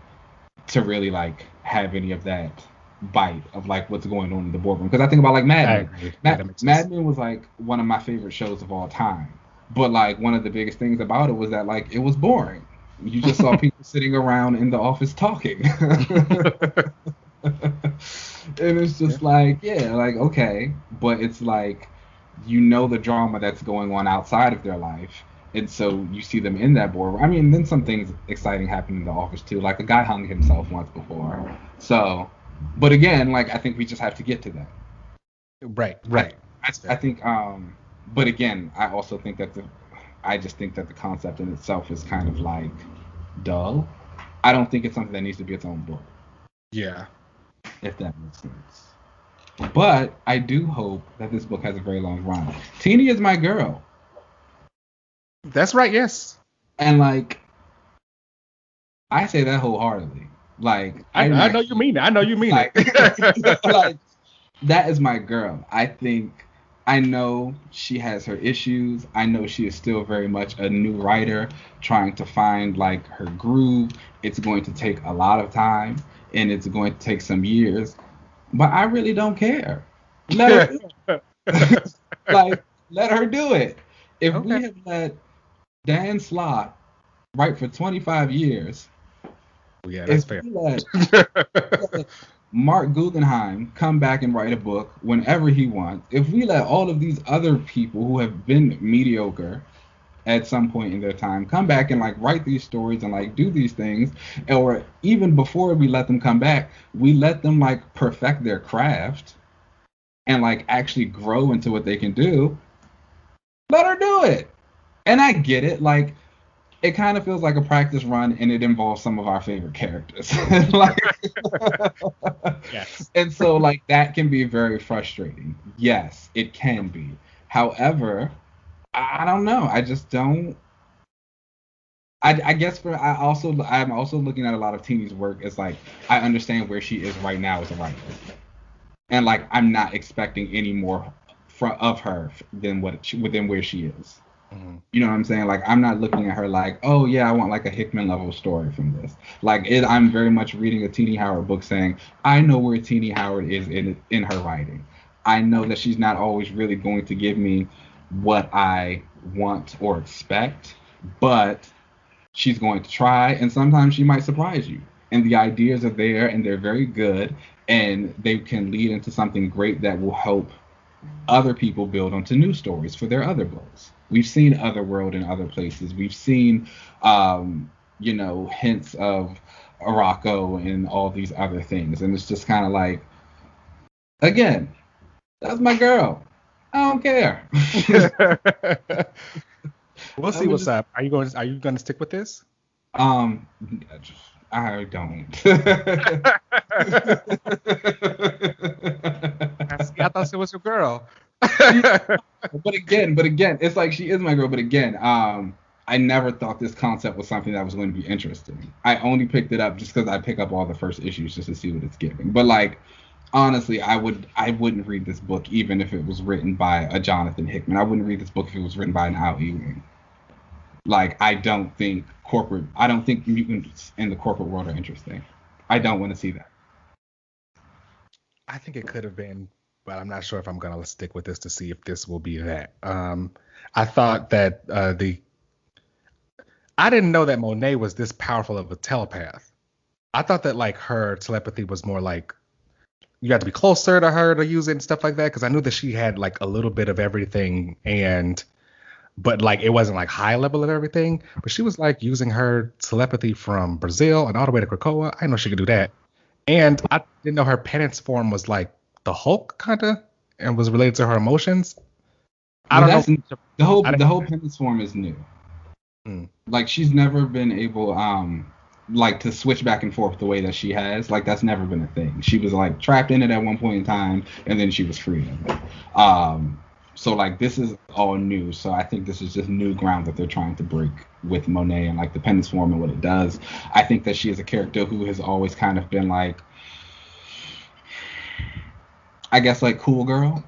to really like have any of that bite of like what's going on in the boardroom. Because I think about like Mad Men. Mad Men was like one of my favorite shows of all time. But like one of the biggest things about it was that like it was boring. You just saw people sitting around in the office talking. And it's just like, yeah, like, okay. But it's like, you know the drama that's going on outside of their life. And so you see them in that boardroom. I mean, then some things exciting happen in the office too. Like a guy hung himself once before. So, but again, like, I think we just have to get to that. Right. I think, but again, I also think that I just think that the concept in itself is kind of like dull. I don't think it's something that needs to be its own book. Yeah. If that makes sense. But I do hope that this book has a very long run. Teenie is my girl. That's right, yes. And like, I say that wholeheartedly. Like, I know you mean it. I know you mean like, it. like, that is my girl. I know she has her issues. I know she is still very much a new writer trying to find like her groove. It's going to take a lot of time and it's going to take some years. But I really don't care. Let her let her do it. If we have let Dan Slott write for 25 years, yeah, that's fair. Let Mark Guggenheim come back and write a book whenever he wants. If we let all of these other people who have been mediocre at some point in their time come back and like write these stories and like do these things, or even before we let them come back, we let them like perfect their craft and like actually grow into what they can do, let her do it. And I get it, like it kind of feels like a practice run and it involves some of our favorite characters. Like, yes. And so like that can be very frustrating. Yes, it can be. However, I don't know. I just don't. I guess I'm also looking at a lot of Teenie's work as like I understand where she is right now as a writer, and like I'm not expecting any more of her than where she is. Mm-hmm. You know what I'm saying? Like I'm not looking at her like, oh yeah, I want like a Hickman level story from this. Like I'm very much reading a Teenie Howard book saying I know where Teenie Howard is in her writing. I know that she's not always really going to give me what I want or expect, but she's going to try, and sometimes she might surprise you. And the ideas are there, and they're very good, and they can lead into something great that will help other people build onto new stories for their other books. We've seen Otherworld in other places. We've seen, hints of Araco and all these other things, and it's just kind of like, again, that's my girl. I don't care. We'll see what's up. Are you going to stick with this? I don't. I thought it was your girl. But again, it's like she is my girl. But again, I never thought this concept was something that was going to be interesting. I only picked it up just because I pick up all the first issues just to see what it's giving. But like, honestly, I wouldn't read this book even if it was written by a Jonathan Hickman. I wouldn't read this book if it was written by an Al Ewing. Like, I don't think mutants in the corporate world are interesting. I don't want to see that. I think it could have been, but I'm not sure if I'm going to stick with this to see if this will be that. I thought that I didn't know that Monet was this powerful of a telepath. I thought that like her telepathy was more like you had to be closer to her to use it and stuff like that, because I knew that she had like a little bit of everything, but like it wasn't like high level of everything. But she was like using her telepathy from Brazil and all the way to Krakoa. I know she could do that. And I didn't know her penance form was like the Hulk kind of and was related to her emotions. I don't know. The whole penance form is new. Like she's never been able like to switch back and forth the way that she has. Like that's never been a thing. She was like trapped in it at one point in time, and then she was free of it. So like this is all new. So I think this is just new ground that they're trying to break with Monet and like the penance form and what it does. I think that she is a character who has always kind of been like, I guess like cool girl.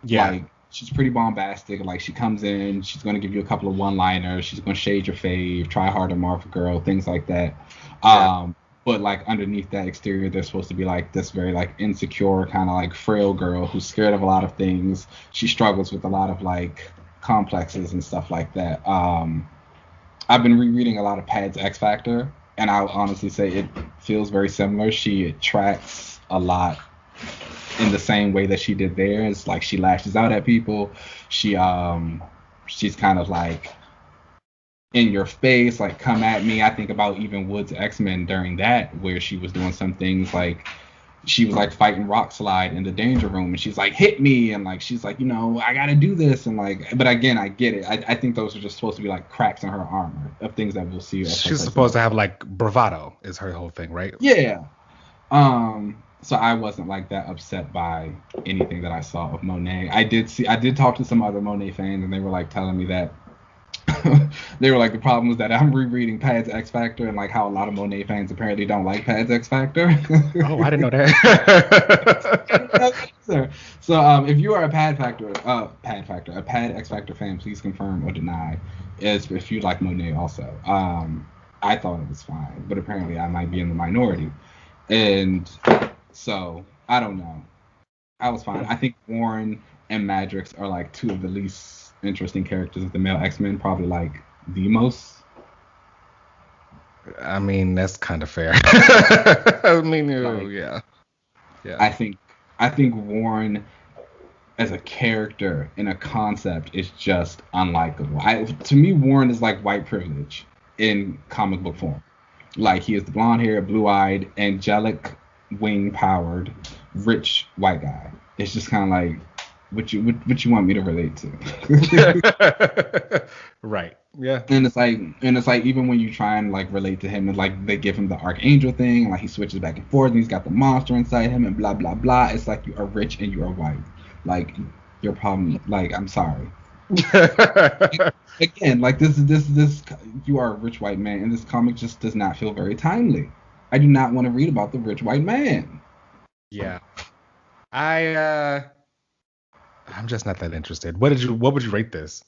Yeah. Like she's pretty bombastic. Like she comes in, she's gonna give you a couple of one-liners. She's gonna shade your fave, try hard to Martha girl, things like that. Yeah. But like underneath that exterior, they're supposed to be like this very like insecure kind of like frail girl who's scared of a lot of things. She struggles with a lot of like complexes and stuff like that. I've been rereading a lot of Pad's X Factor, and I'll honestly say it feels very similar. She attracts a lot in the same way that she did there. It's like she lashes out at people. She's kind of like in your face, like come at me. I think about even Wood's X-Men during that, where she was doing some things like she was like fighting Rock Slide in the danger room, and she's like hit me, and like she's like, you know, I gotta do this, and like, but again, I get it. I think those are just supposed to be like cracks in her armor of things that we'll see. She's supposed to have like bravado is her whole thing, right? Yeah. So I wasn't like that upset by anything that I saw of Monet. I did talk to some other Monet fans, and they were like telling me that they were like, the problem was that I'm rereading Pad's X Factor, and like how a lot of Monet fans apparently don't like Pad's X Factor. Oh, I didn't know that. So if you are a Pad X Factor fan, please confirm or deny if you like Monet also. I thought it was fine, but apparently I might be in the minority. And so, I don't know. I was fine. I think Warren and Madrox are like two of the least interesting characters of the male X-Men, probably like the most. I mean, that's kind of fair. I mean, Like, yeah. I think Warren as a character in a concept is just unlikable. To me, Warren is like white privilege in comic book form. Like he is the blonde-haired, blue-eyed, angelic, wing-powered, rich white guy. It's just kind of like what you want me to relate to. Right. Yeah. And it's like even when you try and like relate to him, and like they give him the Archangel thing, and like he switches back and forth, and he's got the monster inside him, and blah blah blah. It's like you are rich and you are white. Like your problem. Like I'm sorry. Again, like this you are a rich white man, and this comic just does not feel very timely. I do not want to read about the rich white man. Yeah. I'm just not that interested. What would you rate this?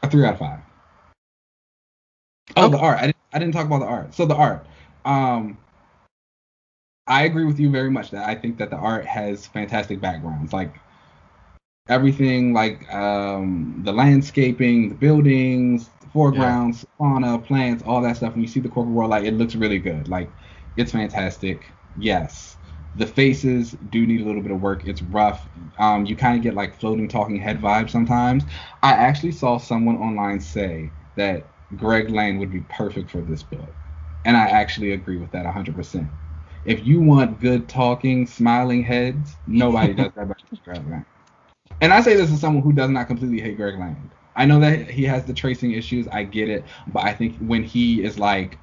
A 3 out of 5. Oh, the art. I didn't talk about the art. So the art. I agree with you very much that I think that the art has fantastic backgrounds. Like everything, like the landscaping, the buildings, the foregrounds, fauna, plants, all that stuff. When you see the corporate world, like it looks really good. Like it's fantastic. Yes. The faces do need a little bit of work. It's rough. You kind of get like floating talking head vibes sometimes. I actually saw someone online say that Greg Land would be perfect for this book. And I actually agree with that 100%. If you want good talking, smiling heads, nobody does that better than Greg Land. And I say this as someone who does not completely hate Greg Land. I know that he has the tracing issues. I get it. But I think when he is like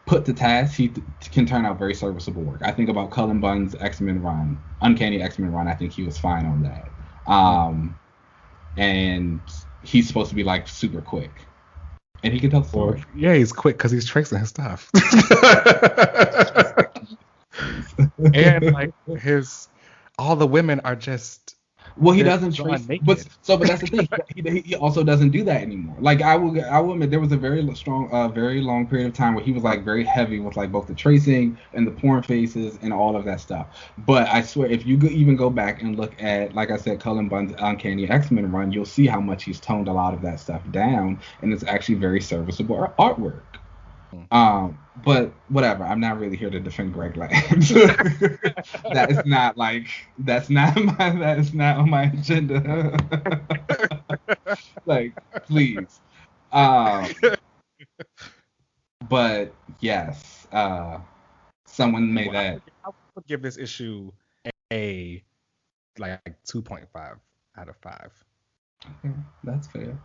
put to task, he can turn out very serviceable work. I think about Cullen Bunn's X-Men run, Uncanny X-Men run. I think he was fine on that. And he's supposed to be like super quick. And he can tell the story. Yeah, he's quick because he's tracing his stuff. And like all the women are just. Well, he doesn't trace, but that's the thing. He also doesn't do that anymore. Like I will admit, there was a very long period of time where he was like very heavy with like both the tracing and the porn faces and all of that stuff. But I swear, if you even go back and look at, like I said, Cullen Bunn's Uncanny X-Men run, you'll see how much he's toned a lot of that stuff down, and it's actually very serviceable artwork. But whatever. I'm not really here to defend Greg Land. That's not on my agenda. Like, please. But yes, someone made that. I would give this issue a like 2.5 out of 5. Okay, that's fair.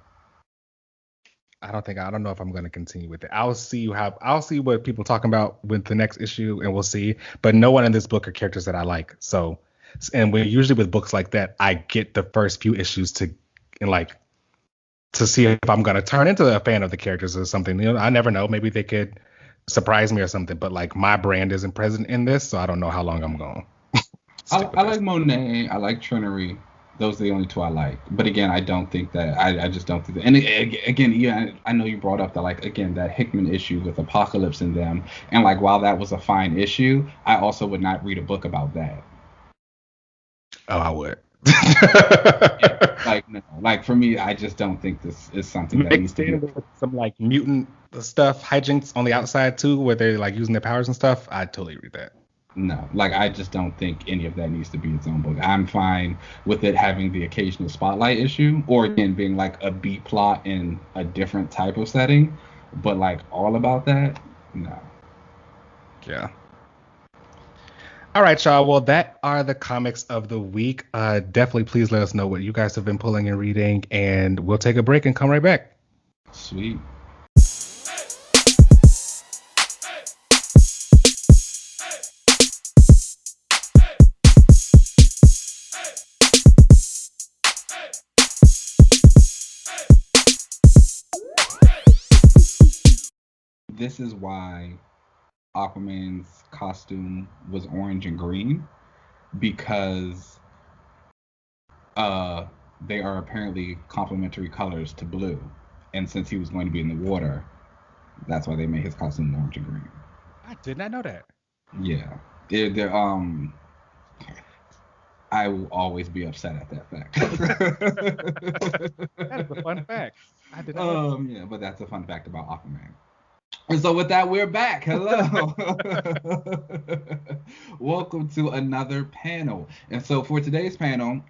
I don't know if I'm going to continue with it. I'll see what people talking about with the next issue, and we'll see. But no one in this book are characters that I like. So, and we usually with books like that, I get the first few issues and like to see if I'm going to turn into a fan of the characters or something. You know, I never know. Maybe they could surprise me or something. But like my brand isn't present in this, so I don't know how long I'm going. I like Monet. I like Trinity. Those are the only two I like. But again, I don't think that. I just don't think that. And again, yeah, I know you brought up that like again that Hickman issue with Apocalypse in them, and like while that was a fine issue, I also would not read a book about that. Oh, I would. Yeah, like no, like for me, I just don't think this is something that needs Mixed to be. in with some like mutant stuff, hijinks on the outside too, where they're like using their powers and stuff. I'd totally read that. No, like I just don't think any of that needs to be its own book. I'm fine with it having the occasional spotlight issue, or again being like a B plot in a different type of setting, but like all about that, no. Yeah. All right, y'all. Well, that are the comics of the week. Definitely please let us know what you guys have been pulling and reading, and we'll take a break and come right back. Sweet. This is why Aquaman's costume was orange and green, because they are apparently complementary colors to blue. And since he was going to be in the water, that's why they made his costume orange and green. I did not know that. Yeah. They're, I will always be upset at that fact. That is a fun fact. I did not know. Yeah, but that's a fun fact about Aquaman. And so with that, we're back. Hello. Welcome to another panel. And so for today's panel,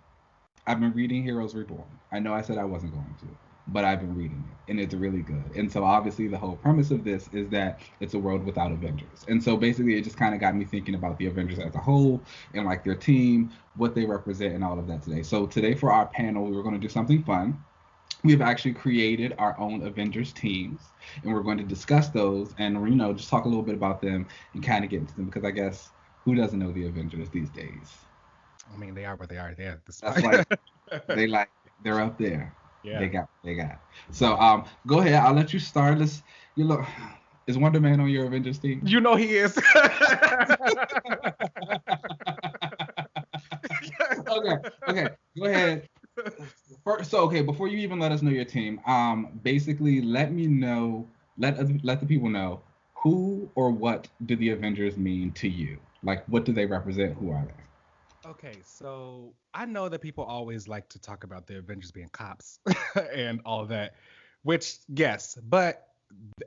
I've been reading Heroes Reborn. I know I said I wasn't going to, but I've been reading it, and it's really good. And so obviously the whole premise of this is that it's a world without Avengers. And so basically it just kind of got me thinking about the Avengers as a whole and like their team, what they represent and all of that today. So today for our panel, we were going to do something fun. We've actually created our own Avengers teams, and we're going to discuss those and, you know, just talk a little bit about them and kind of get into them, because I guess who doesn't know the Avengers these days? I mean, they are what they are. They're That's like they're up there. Yeah. They got. So go ahead. I'll let you start. You look. Is Wonder Man on your Avengers team? You know he is. Okay. Go ahead. Okay, before you even let us know your team, basically let me know, let the people know, who or what do the Avengers mean to you? Like, what do they represent? Who are they? Okay, so I know that people always like to talk about the Avengers being cops and all of that, which yes, but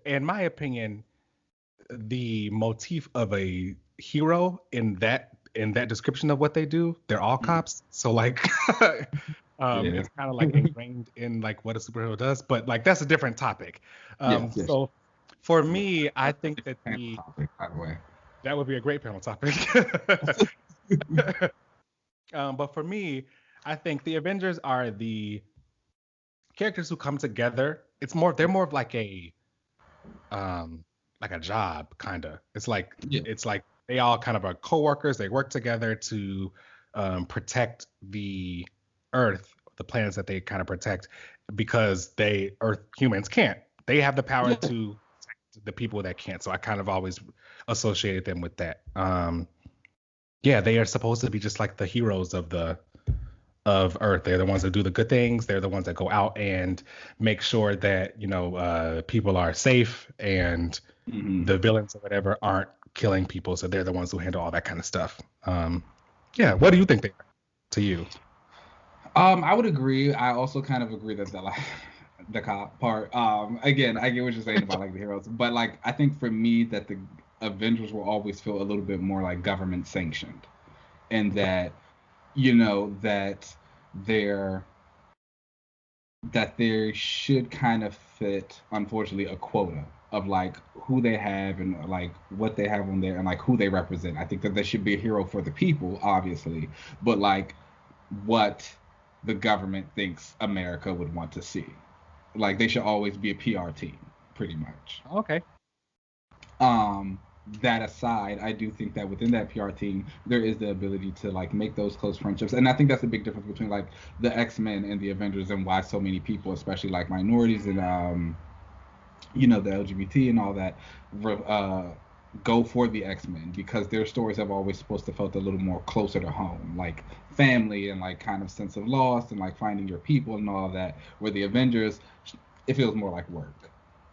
in my opinion, the motif of a hero in that description of what they do, they're all cops. So like it's kind of like ingrained in like what a superhero does, but like that's a different topic. Yes. So for me, I think that topic, by the way. that would be a great panel topic. But for me, I think the Avengers are the characters who come together. They're more of like a job kind of. It's like they all kind of are co-workers. They work together to protect the Earth, the planets that they kind of protect, because Earth humans can't. They have the power to protect the people that can't. So I kind of always associated them with that. They are supposed to be just like the heroes of Earth. They're the ones that do the good things. They're the ones that go out and make sure that, you know, people are safe and the villains or whatever aren't killing people. So they're the ones who handle all that kind of stuff. What do you think they are to you? I would agree. I also kind of agree that the cop part. Again, I get what you're saying about like the heroes, but like I think for me that the Avengers will always feel a little bit more like government sanctioned, and that, you know, that they should kind of fit, unfortunately, a quota of like who they have and like what they have on there and like who they represent. I think that they should be a hero for the people, obviously, but like what the government thinks America would want to see. Like they should always be a PR team, pretty much. Okay. That aside, I do think that within that PR team, there is the ability to like make those close friendships, and I think that's the big difference between like the X-Men and the Avengers, and why so many people, especially like minorities and the LGBT and all that, go for the X-Men, because their stories have always supposed to felt a little more closer to home, like family and like kind of sense of loss and like finding your people and all that. Where the Avengers, it feels more like work.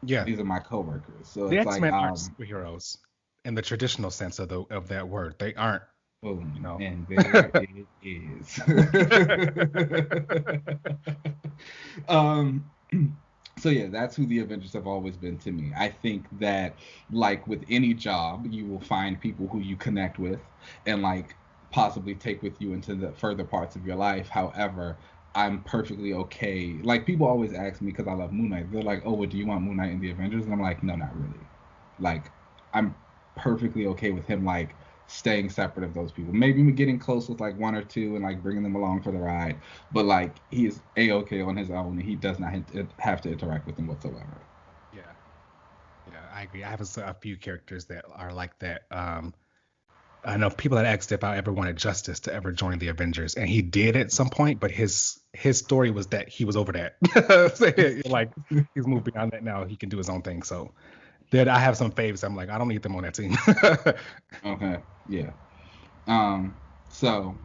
Yeah. These are my coworkers. So The it's X-Men like aren't superheroes in the traditional sense of that word. They aren't. boom, You know. and there it is. So yeah, that's who the Avengers have always been to me. I think that like with any job, you will find people who you connect with and like possibly take with you into the further parts of your life. However, I'm perfectly okay. Like people always ask me because I love Moon Knight. They're like, "Oh, well, do you want Moon Knight in the Avengers?" And I'm like, "No, not really." Like I'm perfectly okay with him like staying separate of those people. Maybe getting close with like one or two and like bringing them along for the ride, but like he is a-okay on his own and he does not have to interact with them whatsoever. Yeah. Yeah, I agree. I have a few characters that are like that. I know people that asked if I ever wanted Justice to ever join the Avengers, and he did at some point, but his story was that he was over that. So, like he's moved beyond that now. He can do his own thing. So that I have some faves. I'm like, I don't need them on that team. Okay, yeah. So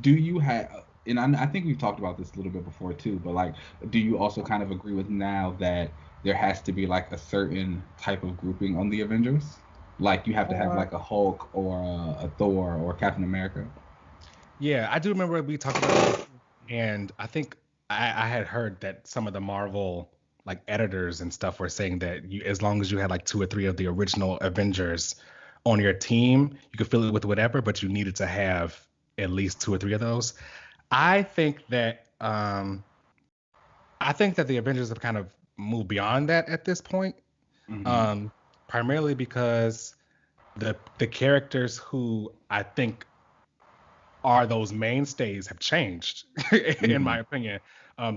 do you have? And I think we've talked about this a little bit before too. But like, do you also kind of agree with now that there has to be like a certain type of grouping on the Avengers? Like you have to have like a Hulk or a Thor or Captain America. Yeah, I do remember we talked about it, and I think I had heard that some of the Marvel like editors and stuff were saying that as long as you had like two or three of the original Avengers on your team, you could fill it with whatever, but you needed to have at least two or three of those. I think that the Avengers have kind of moved beyond that at this point, Mm-hmm. primarily because the characters who I think are those mainstays have changed, in Mm-hmm. my opinion,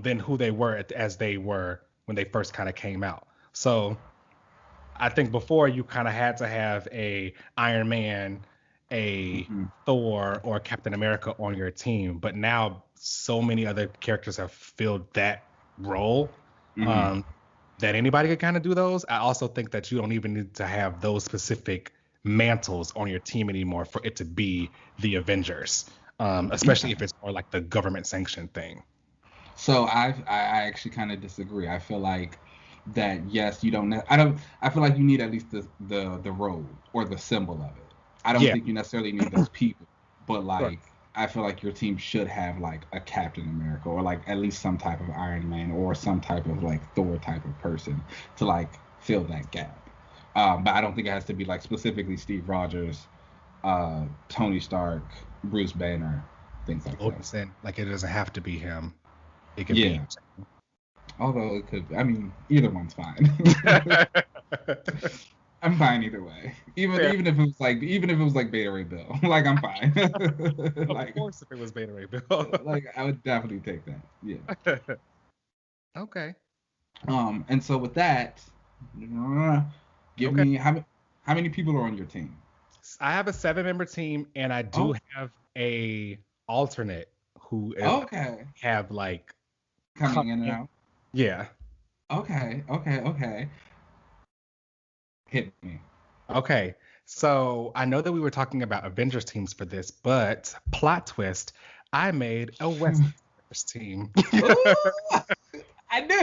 than who they were as they were when they first kind of came out. So I think before you kind of had to have a Iron Man, a Mm-hmm. Thor, or Captain America on your team, but now so many other characters have filled that role, Mm-hmm. um, that anybody could kind of do those. I also think that you don't even need to have those specific mantles on your team anymore for it to be the Avengers, especially if it's more like the government sanctioned thing. So I actually kind of disagree. I feel like that yes, you don't. I don't. I feel like you need at least the role or the symbol of it. I don't Yeah, think you necessarily need those people, but right. like I feel like your team should have like a Captain America or like at least some type of Iron Man or some type of like Thor type of person to like fill that gap. But I don't think it has to be like specifically Steve Rogers, Tony Stark, Bruce Banner, things like that. Odinson, like it doesn't have to be him. It could be. Yeah. Although it could, I mean, either one's fine. I'm fine either way. Even Fair. even if it was like Beta Ray Bill, like I'm fine. Of like course, if it was Beta Ray Bill. like I would definitely take that. Yeah. Okay. And so with that, give Okay. me how many people are on your team? I have a 7-member team, and I do Oh, have a alternate who is okay. have like come Coming in and in. out. Yeah. Okay. Hit me. Okay. So I know that we were talking about Avengers teams for this, but plot twist, I made a West Coast team. Ooh, I knew.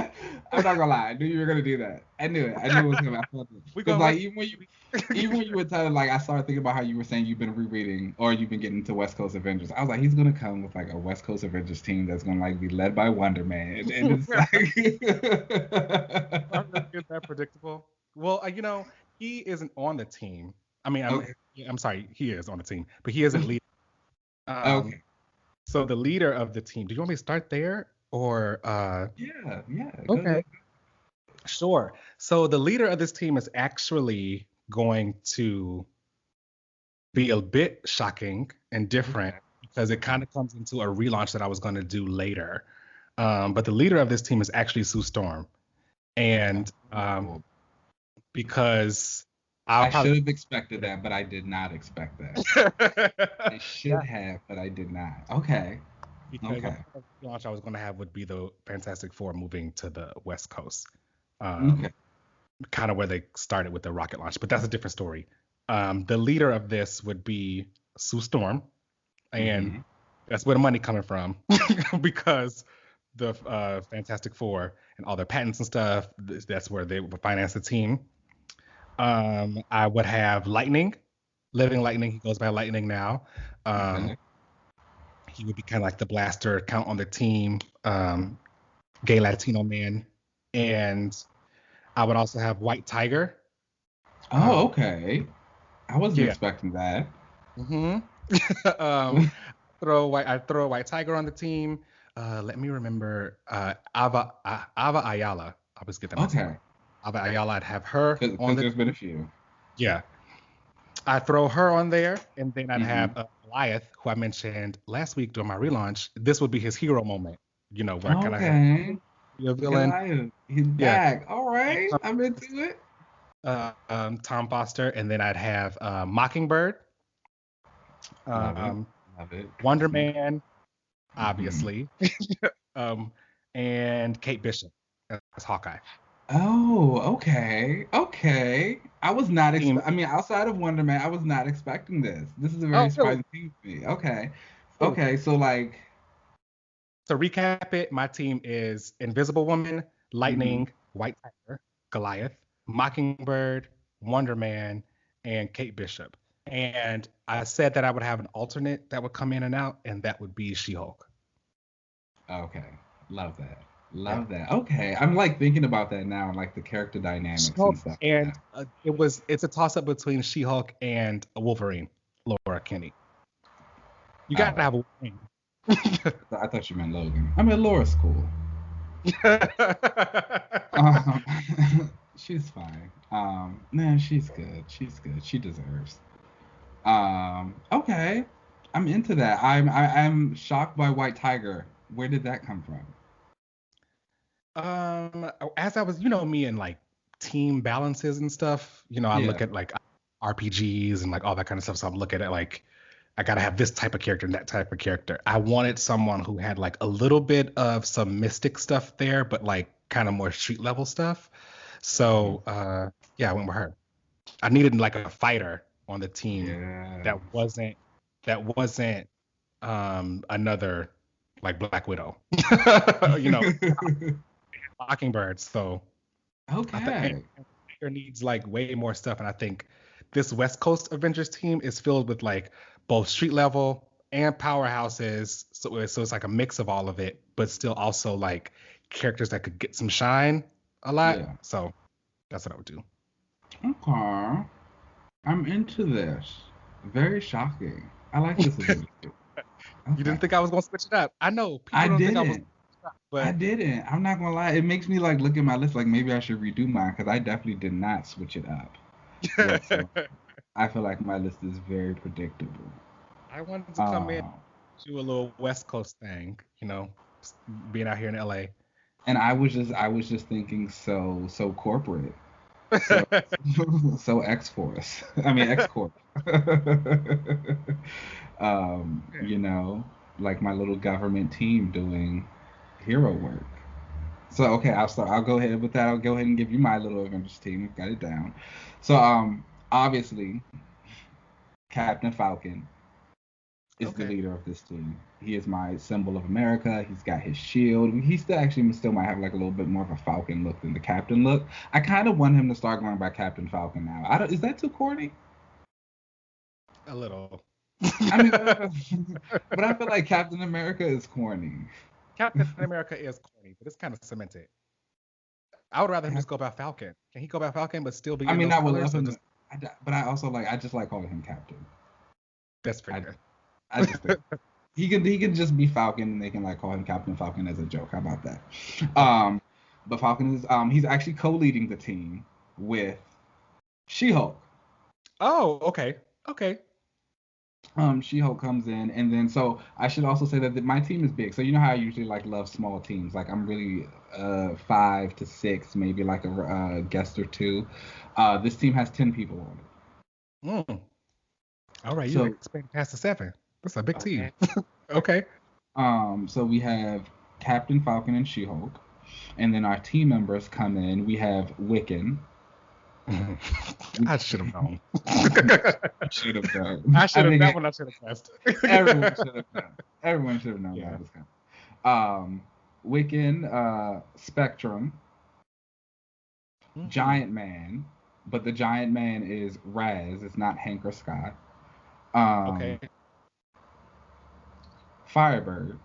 I'm not gonna lie. I knew you were gonna do that. I knew it. I knew it was coming. I felt it. We Because going like West. even when you were telling, like I started thinking about how you were saying you've been rereading or you've been getting into West Coast Avengers. I was like, he's gonna come with like a West Coast Avengers team that's gonna like be led by Wonder Man, and it's I'm really good that predictable. Well, he isn't on the team. I mean, okay, I'm sorry, he is on the team, but he isn't lead. Um, okay, so the leader of the team. Do you want me to start there or yeah, go. Okay. Sure. So the leader of this team is actually going to be a bit shocking and different Okay, because it kind of comes into a relaunch that I was going to do later. But the leader of this team is actually Sue Storm. And Cool. because I I'll should probably have expected that, but I did not expect that. I should yeah, have, but I did not. Okay. because a Okay. part of the launch I was going to have would be the Fantastic Four moving to the West Coast, Okay. kind of where they started with the rocket launch, but that's a different story. The leader of this would be Sue Storm, and Mm-hmm. that's where the money coming from because the Fantastic Four and all their patents and stuff. That's where they would finance the team. I would have Lightning, Living Lightning. He goes by Lightning now. Um, Okay. he would be kind of like the blaster count on the team, gay Latino man, and I would also have White Tiger. Oh, Um, okay. I wasn't yeah. expecting that. hmm I throw a White Tiger on the team. Let me remember Ava Ayala. I always get that messed Okay. up. Ava Ayala. I'd have her on Because the there's been a few. yeah. I throw her on there, and then I'd Mm-hmm. have Goliath, who I mentioned last week during my relaunch. This would be his hero moment, where I kind of have Okay. a villain. Goliath. He's Yeah, back. All he right. comes I'm into it. Tom Foster, and then I'd have Mockingbird, Love it. um, Love it. Wonder Man, Mm-hmm. obviously, and Kate Bishop as Hawkeye. Oh, okay. Okay. I was not Team. I mean, outside of Wonder Man, I was not expecting this. This is a Oh, very really? surprising thing for me. Okay. Cool. Okay, so like To recap it, my team is Invisible Woman, mhm. Lightning, White Tiger, Goliath, Mockingbird, Wonder Man, and Kate Bishop. And I said that I would have an alternate that would come in and out, and that would be She-Hulk. Okay. Love that. Yeah. Love that. Okay. I'm like thinking about that now, like the character dynamics and She-Hulk, stuff like and that. it's a toss up between She-Hulk and Wolverine, Laura Kinney. You got to Oh, have a Wolverine. I thought you meant Logan. I mean, Laura's cool. Um, she's fine. No, she's good. She's good. She deserves. Okay. I'm into that. I'm shocked by White Tiger. Where did that come from? As I was, me and like team balances and stuff, I look Yeah. at like RPGs and like all that kind of stuff. So I'm looking at like, I gotta have this type of character and that type of character. I wanted someone who had like a little bit of some mystic stuff there, but like kind of more street level stuff. Mhm. So yeah, I went with her. I needed like a fighter on the team Yeah. that wasn't another like Black Widow. you know, Mockingbird. So I think Okay. Tiger needs like way more stuff, and I think this West Coast Avengers team is filled with like both street level and powerhouses. So it's like a mix of all of it, but still also like characters that could get some shine a lot. Yeah. So that's what I would do. Okay. I'm into this. Very shocking. I like this Avengers. You Okay. didn't think I was gonna switch it up? I know I people don't think I was, didn't. I but didn't. I'm not gonna lie. It makes me like look at my list like maybe I should redo mine because I definitely did not switch it up whatsoever. I feel like my list is very predictable. I wanted to come in Uh, do a little West Coast thing, being out here in LA. and I was just thinking so corporate. So so X Force. I mean X Corp. You know, like my little government team doing hero work. So okay, I'll start. I'll go ahead with that. I'll go ahead and give you my little Avengers team. We've got it down. So obviously Captain Falcon is the Okay. leader of this team. He is my symbol of America. He's got his shield. He still might have like a little bit more of a Falcon look than the Captain look. I kind of want him to start going by Captain Falcon now. I don't. Is that too corny? A little. I mean, but I feel like Captain America is corny. Captain America is corny, but it's kind of cemented. I would rather him just go by Falcon. Can he go by Falcon but still be I in mean, those I would love colors? Or him just to, but I also like I just like calling him Captain. that's pretty I good. I just think he can just be Falcon and they can like call him Captain Falcon as a joke. How about that? Okay. But Falcon is he's actually co-leading the team with She-Hulk. Oh, okay. Okay. She-Hulk comes in, and then so I should also say that my team is big. So you know how I usually like love small teams. Like I'm really 5 to 6, maybe like a guest or two. This team has 10 people on it. Mm. All right, you So expand past the 7. That's a big team. okay. Okay. So we have Captain Falcon and She-Hulk, and then our team members come in. We have Wiccan. I should have known. Should have known. I should have. That think one I should have guessed. everyone should have known. Everyone should have known Yeah. that was coming. Wiccan, Spectrum, Giant Man, but the Giant Man is Raz. It's not Hank or Scott. Okay. Firebird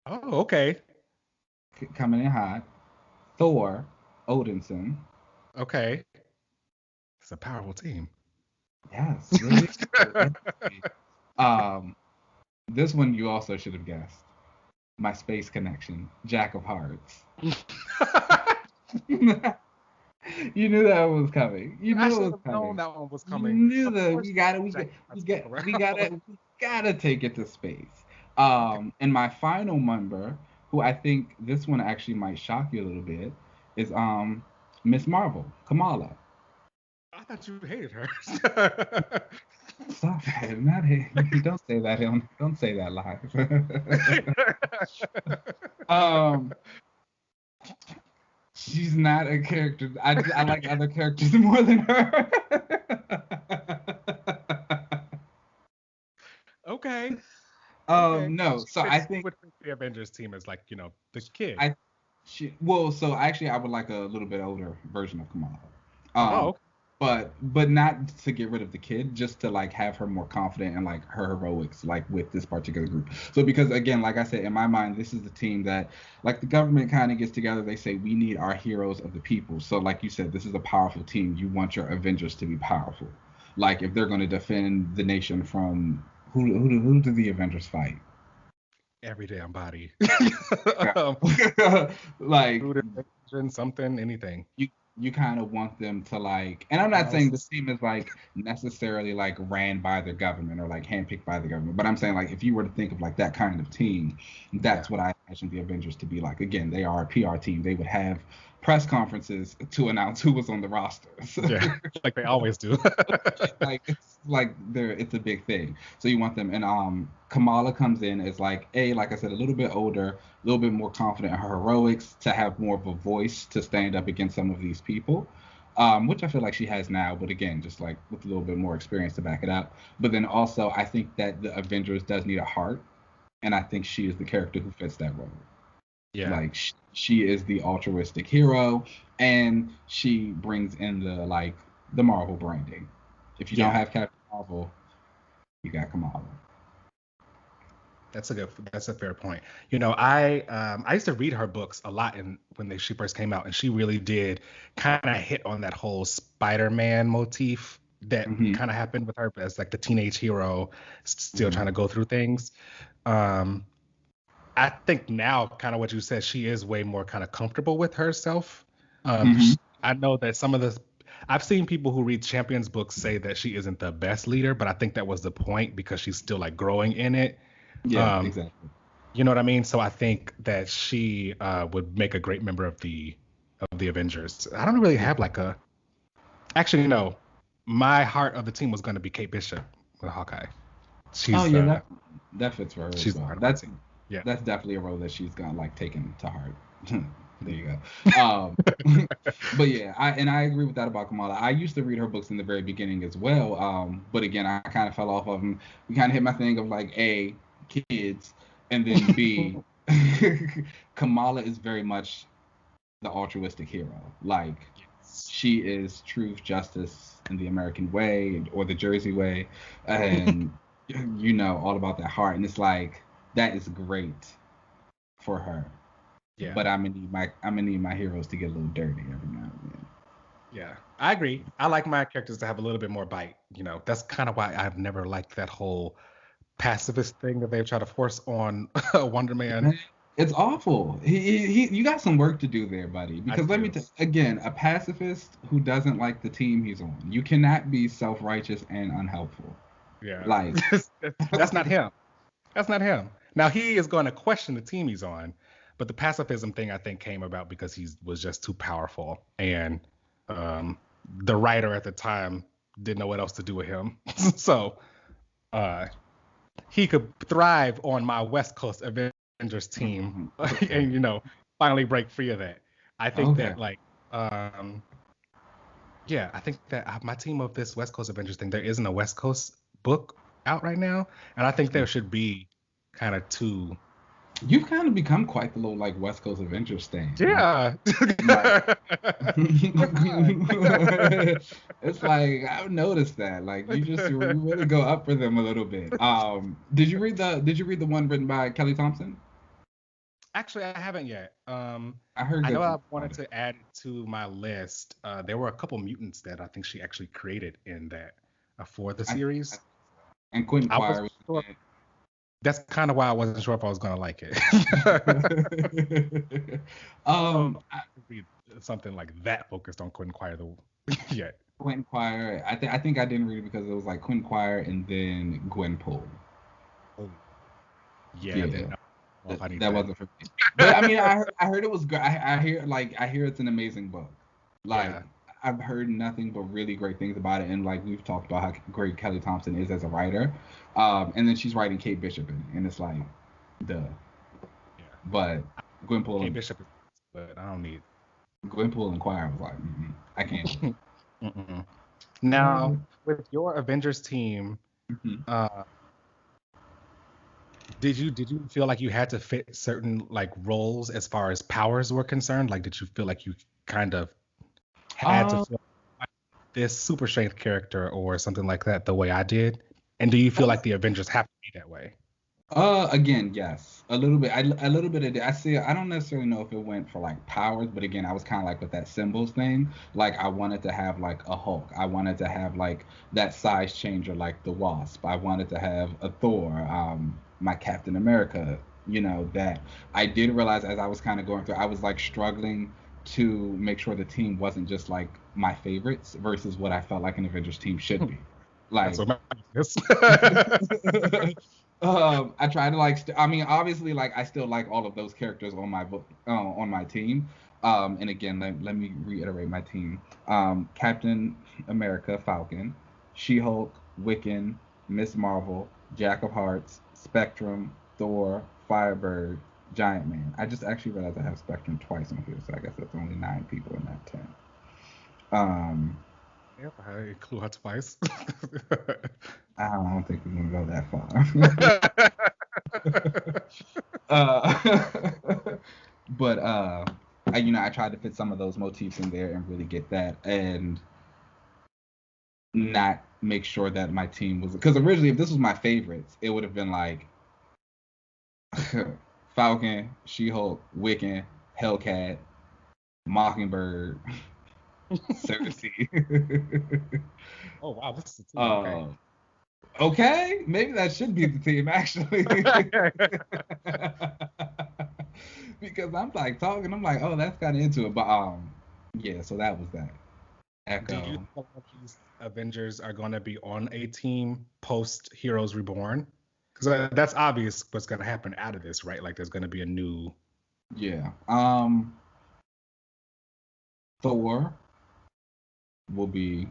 Oh, okay. coming in hot. Thor, Odinson. Okay. It's a powerful team. Yes, really. This one you also should have guessed. My space connection, Jack of Hearts. You knew that one was coming. You knew I it should was have coming. known that one was You coming. knew Of that course we gotta take it to space. And my final member, who I think this one actually might shock you a little bit, is Miss Marvel, Kamala. I thought you hated her. Stop it, not hate. Don't say that. Don't say that live. She's not a character. I like other characters more than her. Okay. No. So I think would think the Avengers team is like, the kid. So actually I would like a little bit older version of Kamala. Okay. But not to get rid of the kid, just to like have her more confident in like her heroics, like with this particular group. So because again, like I said, in my mind, this is the team that like the government kind of gets together. They say we need our heroes of the people. So like you said, this is a powerful team. You want your Avengers to be powerful. Like if they're going to defend the nation from who do the Avengers fight? Every damn body. Like something, anything. You kind of want them to like, and I'm not saying this team is like necessarily like ran by the government or like handpicked by the government, but I'm saying like if you were to think of like that kind of team, that's what I imagine the Avengers to be like. Again, they are a PR team. They would have press conferences to announce who was on the roster. Yeah, like they always do. It's a big thing. So you want them, and Kamala comes in as like I said, a little bit older, a little bit more confident in her heroics, to have more of a voice to stand up against some of these people, which I feel like she has now, but again, just like with a little bit more experience to back it up. But then also, I think that the Avengers does need a heart, and I think she is the character who fits that role. Yeah. Like she is the altruistic hero, and she brings in the Marvel branding. If you don't have Captain Marvel, you got Kamala. That's a fair point. I used to read her books a lot when she first came out, and she really did kind of hit on that whole Spider-Man motif that kind of happened with her as like the teenage hero still trying to go through things. I think now, kind of what you said, she is way more kind of comfortable with herself. I know that I've seen people who read Champions books say that she isn't the best leader, but I think that was the point because she's still like growing in it. Yeah, exactly. You know what I mean? So I think that she would make a great member of the Avengers. I don't really have actually, no. My heart of the team was going to be Kate Bishop with Hawkeye. That fits for her. She's that's definitely a role that she's gonna like taken to heart. There you go. But yeah, I agree with that about Kamala. I used to read her books in the very beginning as well. But again, I kind of fell off of them. We kind of hit my thing of like A, kids, and then B, Kamala is very much the altruistic hero. Like she is truth, justice, and the American way, or the Jersey way, and all about that heart. And it's like that is great for her. Yeah. But I'm gonna need my heroes to get a little dirty every now and then. Yeah, I agree. I like my characters to have a little bit more bite. That's kind of why I've never liked that whole pacifist thing that they've tried to force on Wonder Man. It's awful. You got some work to do there, buddy. Because let me again, a pacifist who doesn't like the team he's on. You cannot be self-righteous and unhelpful. Yeah. Like, That's not him. That's not him. Now he is going to question the team he's on, but the pacifism thing I think came about because he was just too powerful, and um, the writer at the time didn't know what else to do with him. So uh, he could thrive on my West Coast Avengers team, okay. and finally break free of that. I think Okay. that um, yeah, I think that my team of this West Coast Avengers thing, there isn't a West Coast book out right now, and I think there should be kind of two. You've kind of become quite the little like West Coast Avengers stan. Yeah. Like, We're fine. it's like I've noticed that. Like you really go up for them a little bit. Did you read the one written by Kelly Thompson? Actually, I haven't yet. I heard I good know things I about wanted it. to add it to my list. There were a couple mutants that I think she actually created in that for the I, series. and Quentin I Quire wasn't was sure. in That's kind of why I wasn't sure if I was gonna like it. it. I don't know if I, I could read something like that focused on Quentin Quire though yet. Quentin Quire. I think I didn't read it because it was like Quentin Quire and then Gwenpool. Oh, yeah, Yeah. then I don't know if I need That that. wasn't for me. But I mean, I heard it was great. I hear it's an amazing book. Like Yeah. I've heard nothing but really great things about it, and like we've talked about how great Kelly Thompson is as a writer. And then she's writing Kate Bishop and it's like, duh. Yeah. But Gwenpool Kate and Bishop is, but I don't need. Gwenpool and Choir was like, I can't do Mm-mm. it. Now, with your Avengers team, Mhm. uh, did you feel like you had to fit certain like roles as far as powers were concerned? Like, did you feel like you kind of had to Um, feel like this super strength character or something like that the way I did? And do you feel like the Avengers have to be that way? Again, yes, a little bit. A little bit of I see. I don't necessarily know if it went for like powers, but again, I was kind of like with that symbols thing. Like I wanted to have like a Hulk. I wanted to have like that size changer, like the Wasp. I wanted to have a Thor. My Captain America. That I did realize as I was kind of going through, I was like struggling to make sure the team wasn't just like my favorites versus what I felt like an Avengers team should be. That's Like what matters. I try to like. I mean, obviously, like I still like all of those characters on my book, on my team. And again, let me reiterate my team: Captain America, Falcon, She-Hulk, Wiccan, Miss Marvel, Jack of Hearts, Spectrum, Thor, Firebird, Giant Man. I just actually realized I have Spectrum twice on here, so I guess that's only 9 people in that 10. Um, Yep, I include her twice. I don't think we're gonna go that far. But I tried to fit some of those motifs in there and really get that, and not make sure that my team was, because originally if this was my favorites, it would have been like Falcon, She-Hulk, Wiccan, Hellcat, Mockingbird, Cersei. Oh wow, this is a team. Okay. uh, okay, maybe that should be the team actually. Because I'm like talking, I'm like, oh, that's kind of into it, but yeah. So that was that. Do you Echo. think that these Avengers are going to be on a team post Heroes Reborn? Because that's obvious what's going to happen out of this, right? Like there's going to be a new. Yeah. Thor will be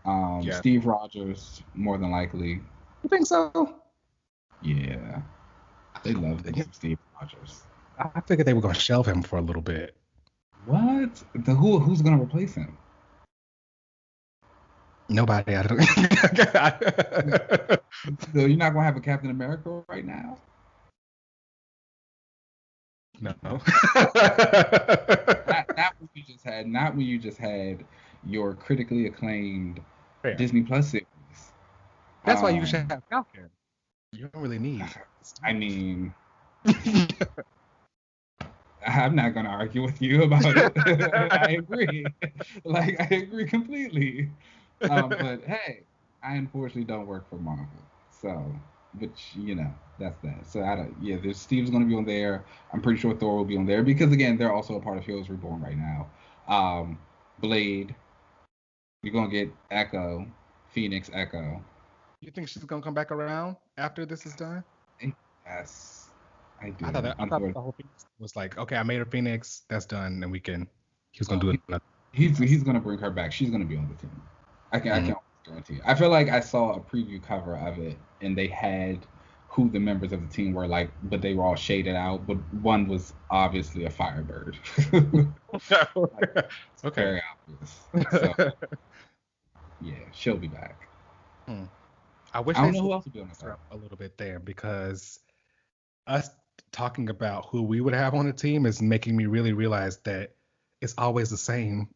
Yeah. Steve Rogers more than likely. You think so? Yeah, they love them some Steve Rogers. I figured they were going to shelve him for a little bit. What? Who's gonna replace him? Nobody. I don't. So you're not gonna have a Captain America right now? No. Not when you just had. Not when you just had your critically acclaimed Fair. Disney Plus series. That's why you should Um, have Falcon. You don't really need. I mean, I'm not gonna argue with you about it. I agree. Like I agree completely. But hey, I unfortunately don't work for Marvel, so which that's that. So I don't. Yeah, there's Steve's gonna be on there. I'm pretty sure Thor will be on there because again, they're also a part of Heroes Reborn right now. Blade, you're gonna get Echo, Phoenix Echo. You think she's gonna come back around after this is done? Yes, I I do. thought that I thought the whole thing was like, okay, I made her Phoenix, that's done, and he was gonna do it. He's gonna bring her back. She's gonna be on the team. I can guarantee you. I feel like I saw a preview cover of it, and they had who the members of the team were like, but they were all shaded out. But one was obviously a Firebird. Okay. Very obvious. So yeah, she'll be back. I wish I don't know who else would be on the team a little bit there, because us talking about who we would have on the team is making me really realize that it's always the same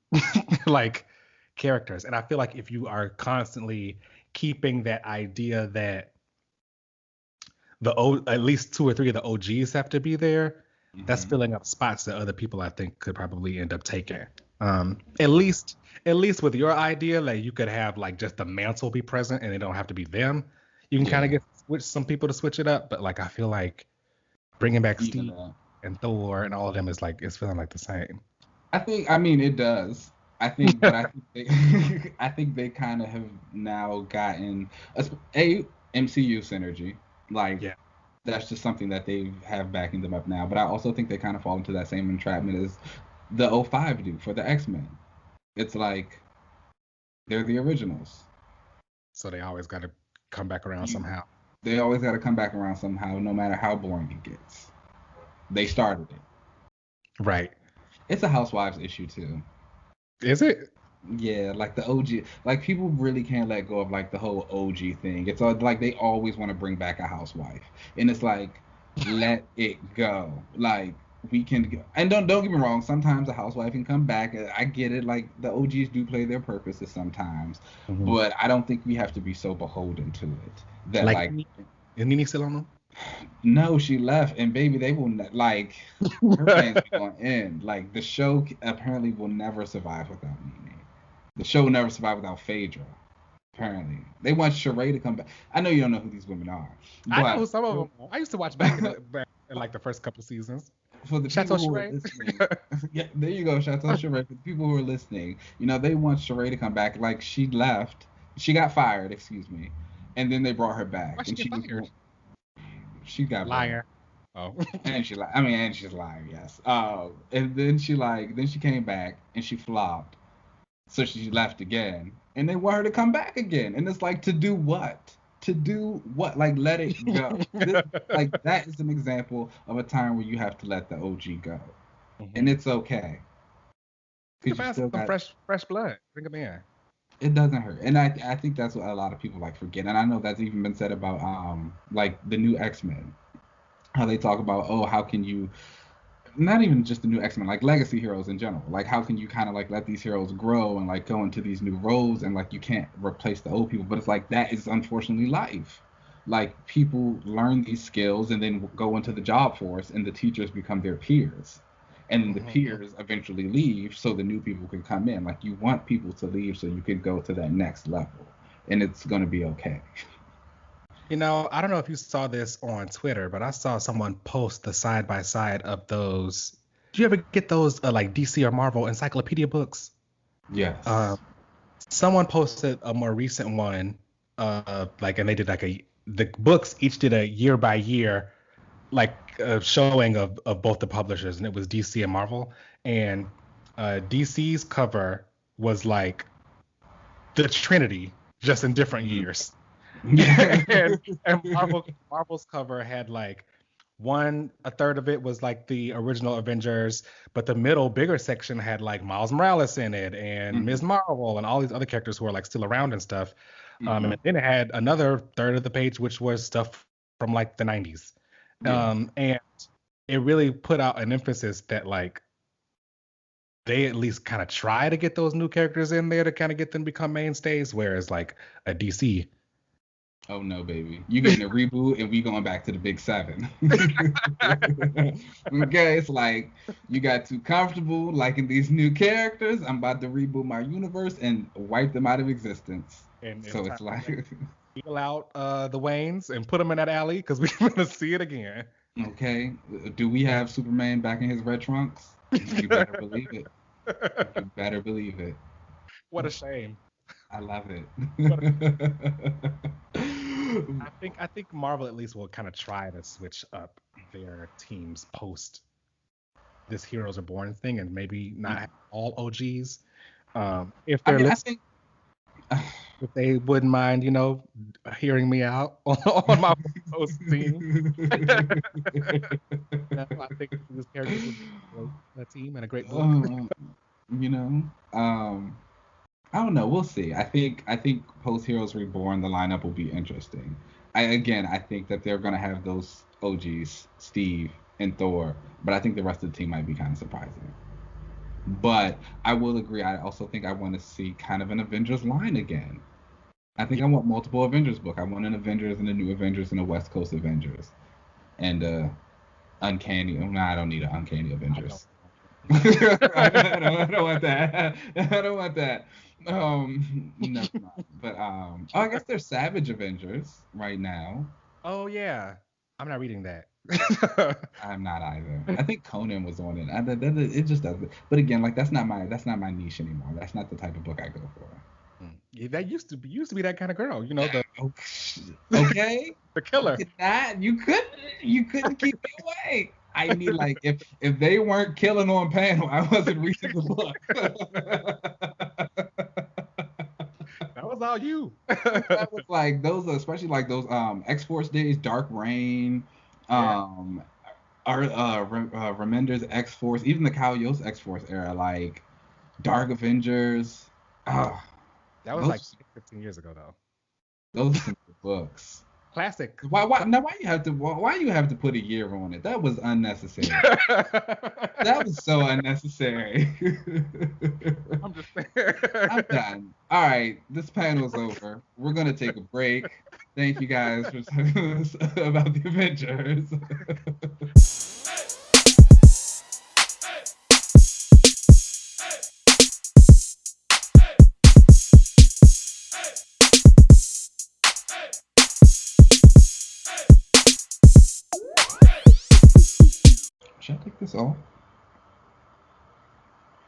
like characters. And I feel like if you are constantly keeping that idea that at least 2 or 3 of the OGs have to be there, that's filling up spots that other people I think could probably end up taking. At least with your idea, like you could have like just the mantle be present and it don't have to be them. You can kind of get some people to switch it up, but like I feel like bringing back Steve and Thor and all of them is like, it's feeling like the same. I mean it does. I think they kind of have now gotten a MCU synergy. Like that's just something that they have backing them up now. But I also think they kind of fall into that same entrapment as the 05 do for the X-Men. It's like they're the originals. So they always got to come back around somehow. They always got to come back around somehow, no matter how boring it gets. They started it. Right. It's a Housewives issue too. Is it? Yeah, like the OG, like people really can't let go of like the whole OG thing. It's like they always want to bring back a housewife, and it's like, let it go. Like we can go. And don't get me wrong. Sometimes a housewife can come back. I get it. Like the OGs do play their purposes sometimes, but I don't think we have to be so beholden to it. That like is Nene still on them? No, she left, and baby, they will like her fans be going in. Like the show apparently will never survive without Nene. The show will never survive without Phaedra. Apparently, they want Sheree to come back. I know you don't know who these women are. I know who some of them are. I used to watch back in like the first couple of seasons. For the people who are listening, yeah, there you go, Chateau Sheree. For the people who are listening, they want Sheree to come back. Like she left, she got fired, excuse me, and then they brought her back. Why she get fired? She got liar. Oh. And she's a liar, yes. And then she came back and she flopped. So she left again. And they want her to come back again. And it's like, to do what? To do what? Like, let it go. Like, that is an example of a time where you have to let the OG go. And it's okay. You can find some fresh blood. Bring them in. It doesn't hurt. And I think that's what a lot of people like forget. And I know that's even been said about like the new X-Men. How they talk about, how can you, not even just the new X-Men, like legacy heroes in general. Like how can you kind of like let these heroes grow and like go into these new roles, and like you can't replace the old people. But it's like that is unfortunately life. Like people learn these skills and then go into the job force, and the teachers become their peers. And then the peers eventually leave so the new people can come in. Like you want people to leave so you can go to that next level, and it's going to be okay. I don't know if you saw this on Twitter, but I saw someone post the side-by-side of those. Do you ever get those like DC or Marvel encyclopedia books? Yes. Someone posted a more recent one, and they did the books each did a year by year, showing of both the publishers, and it was DC and Marvel. And DC's cover was like the Trinity, just in different years. and Marvel's cover had like a third of it was like the original Avengers, but the middle bigger section had like Miles Morales in it and Ms. Marvel and all these other characters who are like still around and stuff. And then it had another third of the page which was stuff from like the 90s. And it really put out an emphasis that like they at least kind of try to get those new characters in there to kind of get them to become mainstays, whereas like a DC, oh no, baby. You getting a reboot and we going back to the big 7. Okay, it's like you got too comfortable liking these new characters. I'm about to reboot my universe and wipe them out of existence. And so it's like peel out the Waynes and put them in that alley because we're gonna see it again. Okay. Do we have Superman back in his red trunks? You better believe it. You better believe it. What a shame. I love it. I think Marvel at least will kind of try to switch up their teams post this Heroes Reborn thing, and maybe not have all OGs. If I they're mean, I listening, think if they wouldn't mind, hearing me out on my post team. I think this character would be a team and a great book. you know, I don't know. We'll see. I think post Heroes Reborn, the lineup will be interesting. I think that they're gonna have those OGs, Steve and Thor, but I think the rest of the team might be kind of surprising. But I will agree. I also think I want to see kind of an Avengers line again. I think I want multiple Avengers book. I want an Avengers and a new Avengers and a West Coast Avengers and Uncanny. Oh, no, I don't need an Uncanny Avengers. I don't want that. I don't want that. No, but I guess they're Savage Avengers right now. Oh yeah, I'm not reading that. I'm not either. I think Conan was on it. It just doesn't. But again, like that's not my niche anymore. That's not the type of book I go for. Yeah, that used to be that kind of girl. Okay. The killer. You couldn't keep me away. I mean, like if they weren't killing on panel, I wasn't reading the book. That was all you. That was like those, especially like those X-Force days, Dark Reign, Remender's X-Force, even the Kyle Yost X-Force era, like Dark Avengers. That was like 15 years ago though. Those are some good books. Classic. Why you have to put a year on it? That was unnecessary. That was so unnecessary. I'm just saying. I'm done. All right, this panel's over. We're gonna take a break. Thank you guys for talking about the Avengers. Should I take this off?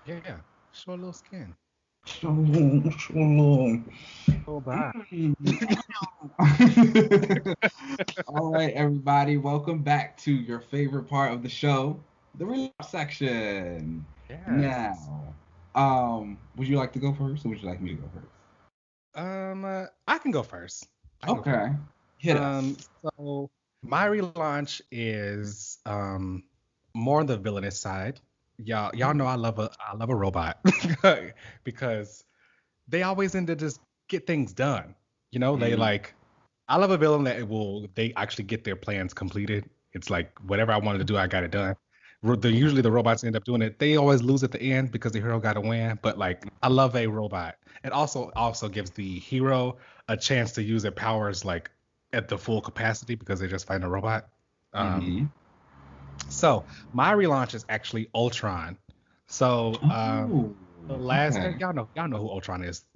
Yeah. Show a little skin. So long. Oh, bye. All right, everybody, welcome back to your favorite part of the show, the relaunch section. Yes. Now, would you like to go first, or would you like me to go first? I can go first. Okay. Hit us. So my relaunch is more on the villainous side. Y'all know I love a robot because they always end to just get things done. They I love a villain that they actually get their plans completed. It's like whatever I wanted to do, I got it done. Usually the robots end up doing it. They always lose at the end because the hero got to win. But like I love a robot. It also gives the hero a chance to use their powers like at the full capacity because they're just fighting a robot. So my relaunch is actually Ultron. So the last y'all know who Ultron is.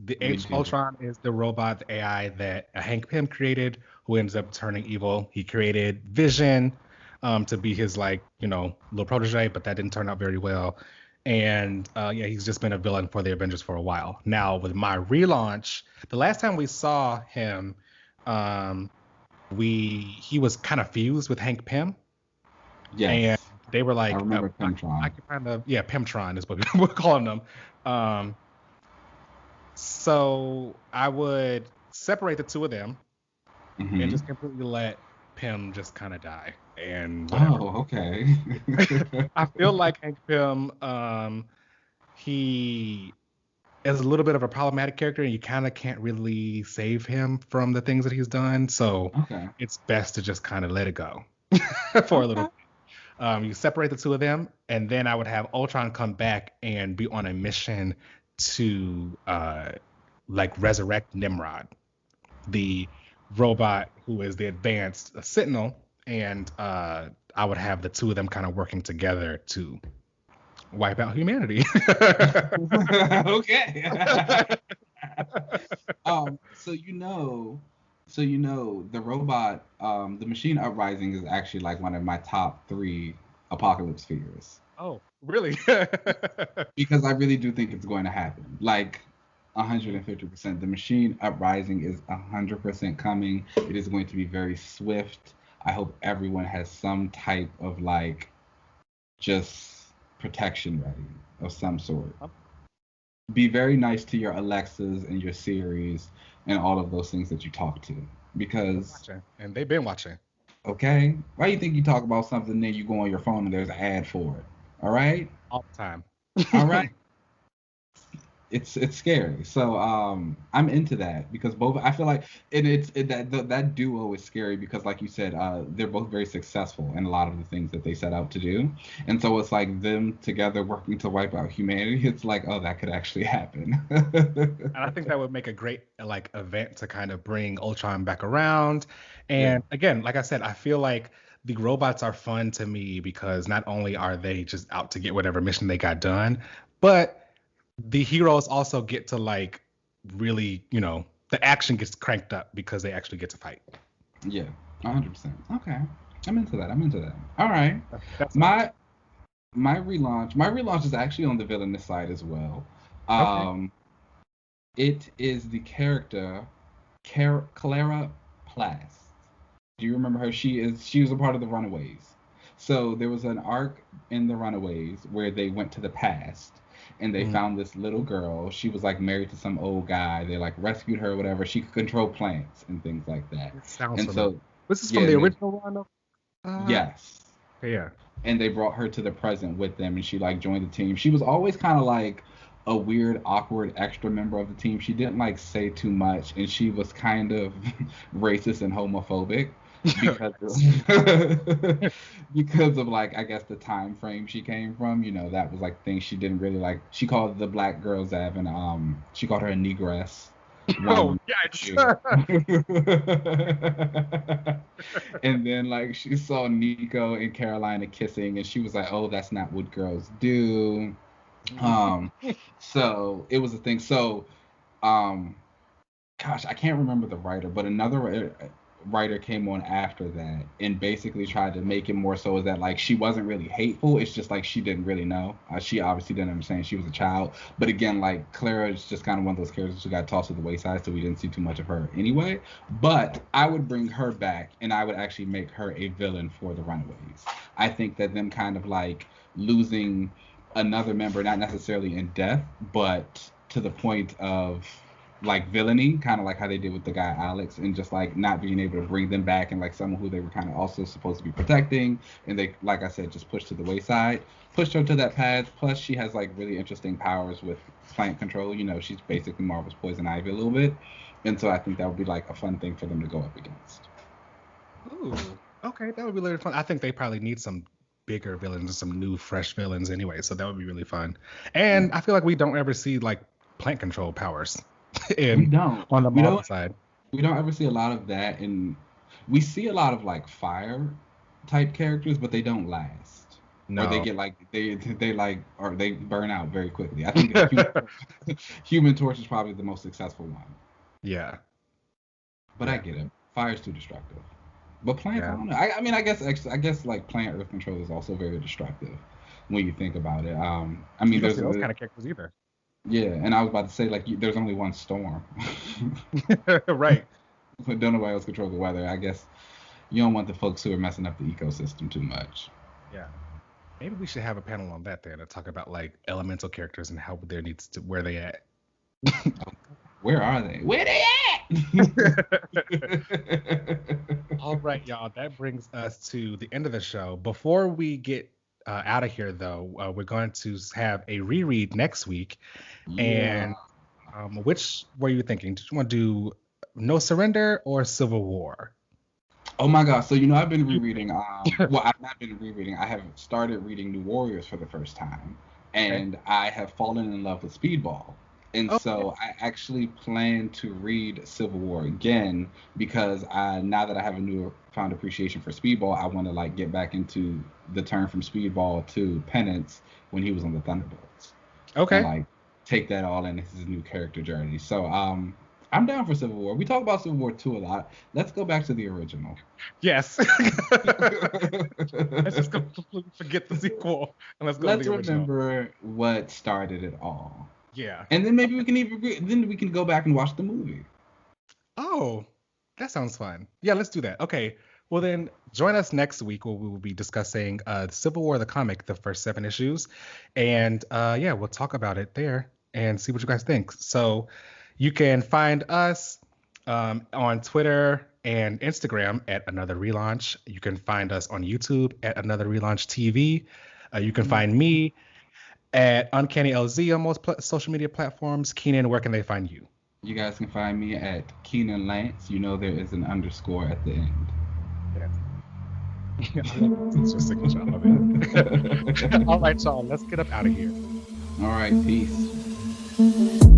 Ultron is the robot, the AI that Hank Pym created, who ends up turning evil. He created Vision to be his little protege, but that didn't turn out very well. And he's just been a villain for the Avengers for a while. Now with my relaunch, the last time we saw him, he was kind of fused with Hank Pym. Yes. And they were like, I remember Pymtron. Pymtron is what we're calling them. So I would separate the two of them and just completely let Pym just kind of die. And okay. I feel like Hank Pym, he is a little bit of a problematic character, and you kind of can't really save him from the things that he's done. So it's best to just kind of let it go for a little bit. You separate the two of them, and then I would have Ultron come back and be on a mission to resurrect Nimrod, the robot who is the advanced Sentinel, and I would have the two of them kind of working together to wipe out humanity. Okay. So the robot, the machine uprising is actually like one of my top 3 apocalypse fears. Oh, really? Because I really do think it's going to happen. Like, 150%. The Machine Uprising is 100% coming. It is going to be very swift. I hope everyone has some type of like just protection ready of some sort. Be very nice to your Alexas and your Siris and all of those things that you talk to, because and they've been watching. Okay, why do you think you talk about something then you go on your phone and there's an ad for it? All right, all the time. All right. It's scary. So I'm into that because both I feel like that duo is scary because like you said they're both very successful in a lot of the things that they set out to do, and so it's like them together working to wipe out humanity. It's like, oh, that could actually happen. And I think that would make a great like event to kind of bring Ultron back around. And again, like I said, I feel like the robots are fun to me because not only are they just out to get whatever mission they got done, but the heroes also get to like really, the action gets cranked up because they actually get to fight. Yeah, 100%. Okay, I'm into that. All right, That's my relaunch is actually on the villainous side as well. Okay. It is the character Clara Plass. Do you remember her? She was a part of the Runaways. So there was an arc in the Runaways where they went to the past and they found this little girl. She was like married to some old guy. They like rescued her or whatever. She could control plants and things like that. It sounds And familiar. so This is from the original one? Yes. Yeah. And they brought her to the present with them and she like joined the team. She was always kind of like a weird, awkward extra member of the team. She didn't like say too much and she was kind of racist and homophobic because of like I guess the time frame she came from, that was like things she didn't really like. She called the black girl Zavin, she called her a negress. Oh, yeah. And then like she saw Nico and Carolina kissing and she was like, oh, that's not what girls do. So it was a thing. So gosh, I can't remember the writer, but another writer came on after that and basically tried to make it more so as that like she wasn't really hateful. It's just like she didn't really know. She obviously didn't understand. She was a child. But again, like Clara is just kind of one of those characters who got tossed to the wayside, so we didn't see too much of her anyway. But I would bring her back and I would actually make her a villain for the Runaways. I think that them kind of like losing another member, not necessarily in death, but to the point of like villainy, kind of like how they did with the guy Alex, and just like not being able to bring them back and like someone who they were kind of also supposed to be protecting, and they, like I said, just pushed to the wayside, pushed her to that path. Plus she has like really interesting powers with plant control. She's basically Marvel's Poison Ivy a little bit, and so I think that would be like a fun thing for them to go up against. Ooh, okay, that would be really fun. I think they probably need some bigger villains, some new fresh villains anyway, so that would be really fun. And I feel like we don't ever see like plant control powers. We don't. On the Marvel side. We don't ever see a lot of that, and we see a lot of like fire type characters, but they don't last. No. Or they get like they like or they burn out very quickly. I think Human Torch is probably the most successful one. Yeah. But I get it. Fire's too destructive. But plants, I don't know. I mean, I guess like plant earth control is also very destructive when you think about it. I mean, there's those kind of characters either. Yeah, and I was about to say like there's only one storm. Right. But don't nobody else control the weather. I guess you don't want the folks who are messing up the ecosystem too much. Yeah. Maybe we should have a panel on that then to talk about like elemental characters and how there needs to where they at. Where are they? Where they at? All right, y'all. That brings us to the end of the show. Before we get out of here, though, we're going to have a reread next week. Yeah. And which were you thinking? Did you want to do No Surrender or Civil War? Oh my gosh! So I've been rereading. Well, I've not been rereading. I have started reading New Warriors for the first time, and I have fallen in love with Speedball. And so I actually plan to read Civil War again because now that I have a newfound appreciation for Speedball, I want to like get back into the turn from Speedball to Penance when he was on the Thunderbolts. Okay. And like take that all in his new character journey. So I'm down for Civil War. We talk about Civil War 2 a lot. Let's go back to the original. Yes. Let's just completely forget the sequel and let's go to the original. Let's remember what started it all. Yeah. And then maybe we can go back and watch the movie. Oh, that sounds fun. Yeah, let's do that. Okay. Well, then join us next week where we will be discussing Civil War, the comic, the first 7 issues. And yeah, we'll talk about it there and see what you guys think. So you can find us on Twitter and Instagram at Another Relaunch. You can find us on YouTube at Another Relaunch TV. You can find me at Uncanny LZ on most social media platforms. Keenan, where can they find you? You guys can find me at Keenan Lance. You know there is an underscore at the end. It's your signature. I love it. All right, y'all. Let's get up out of here. All right. Peace.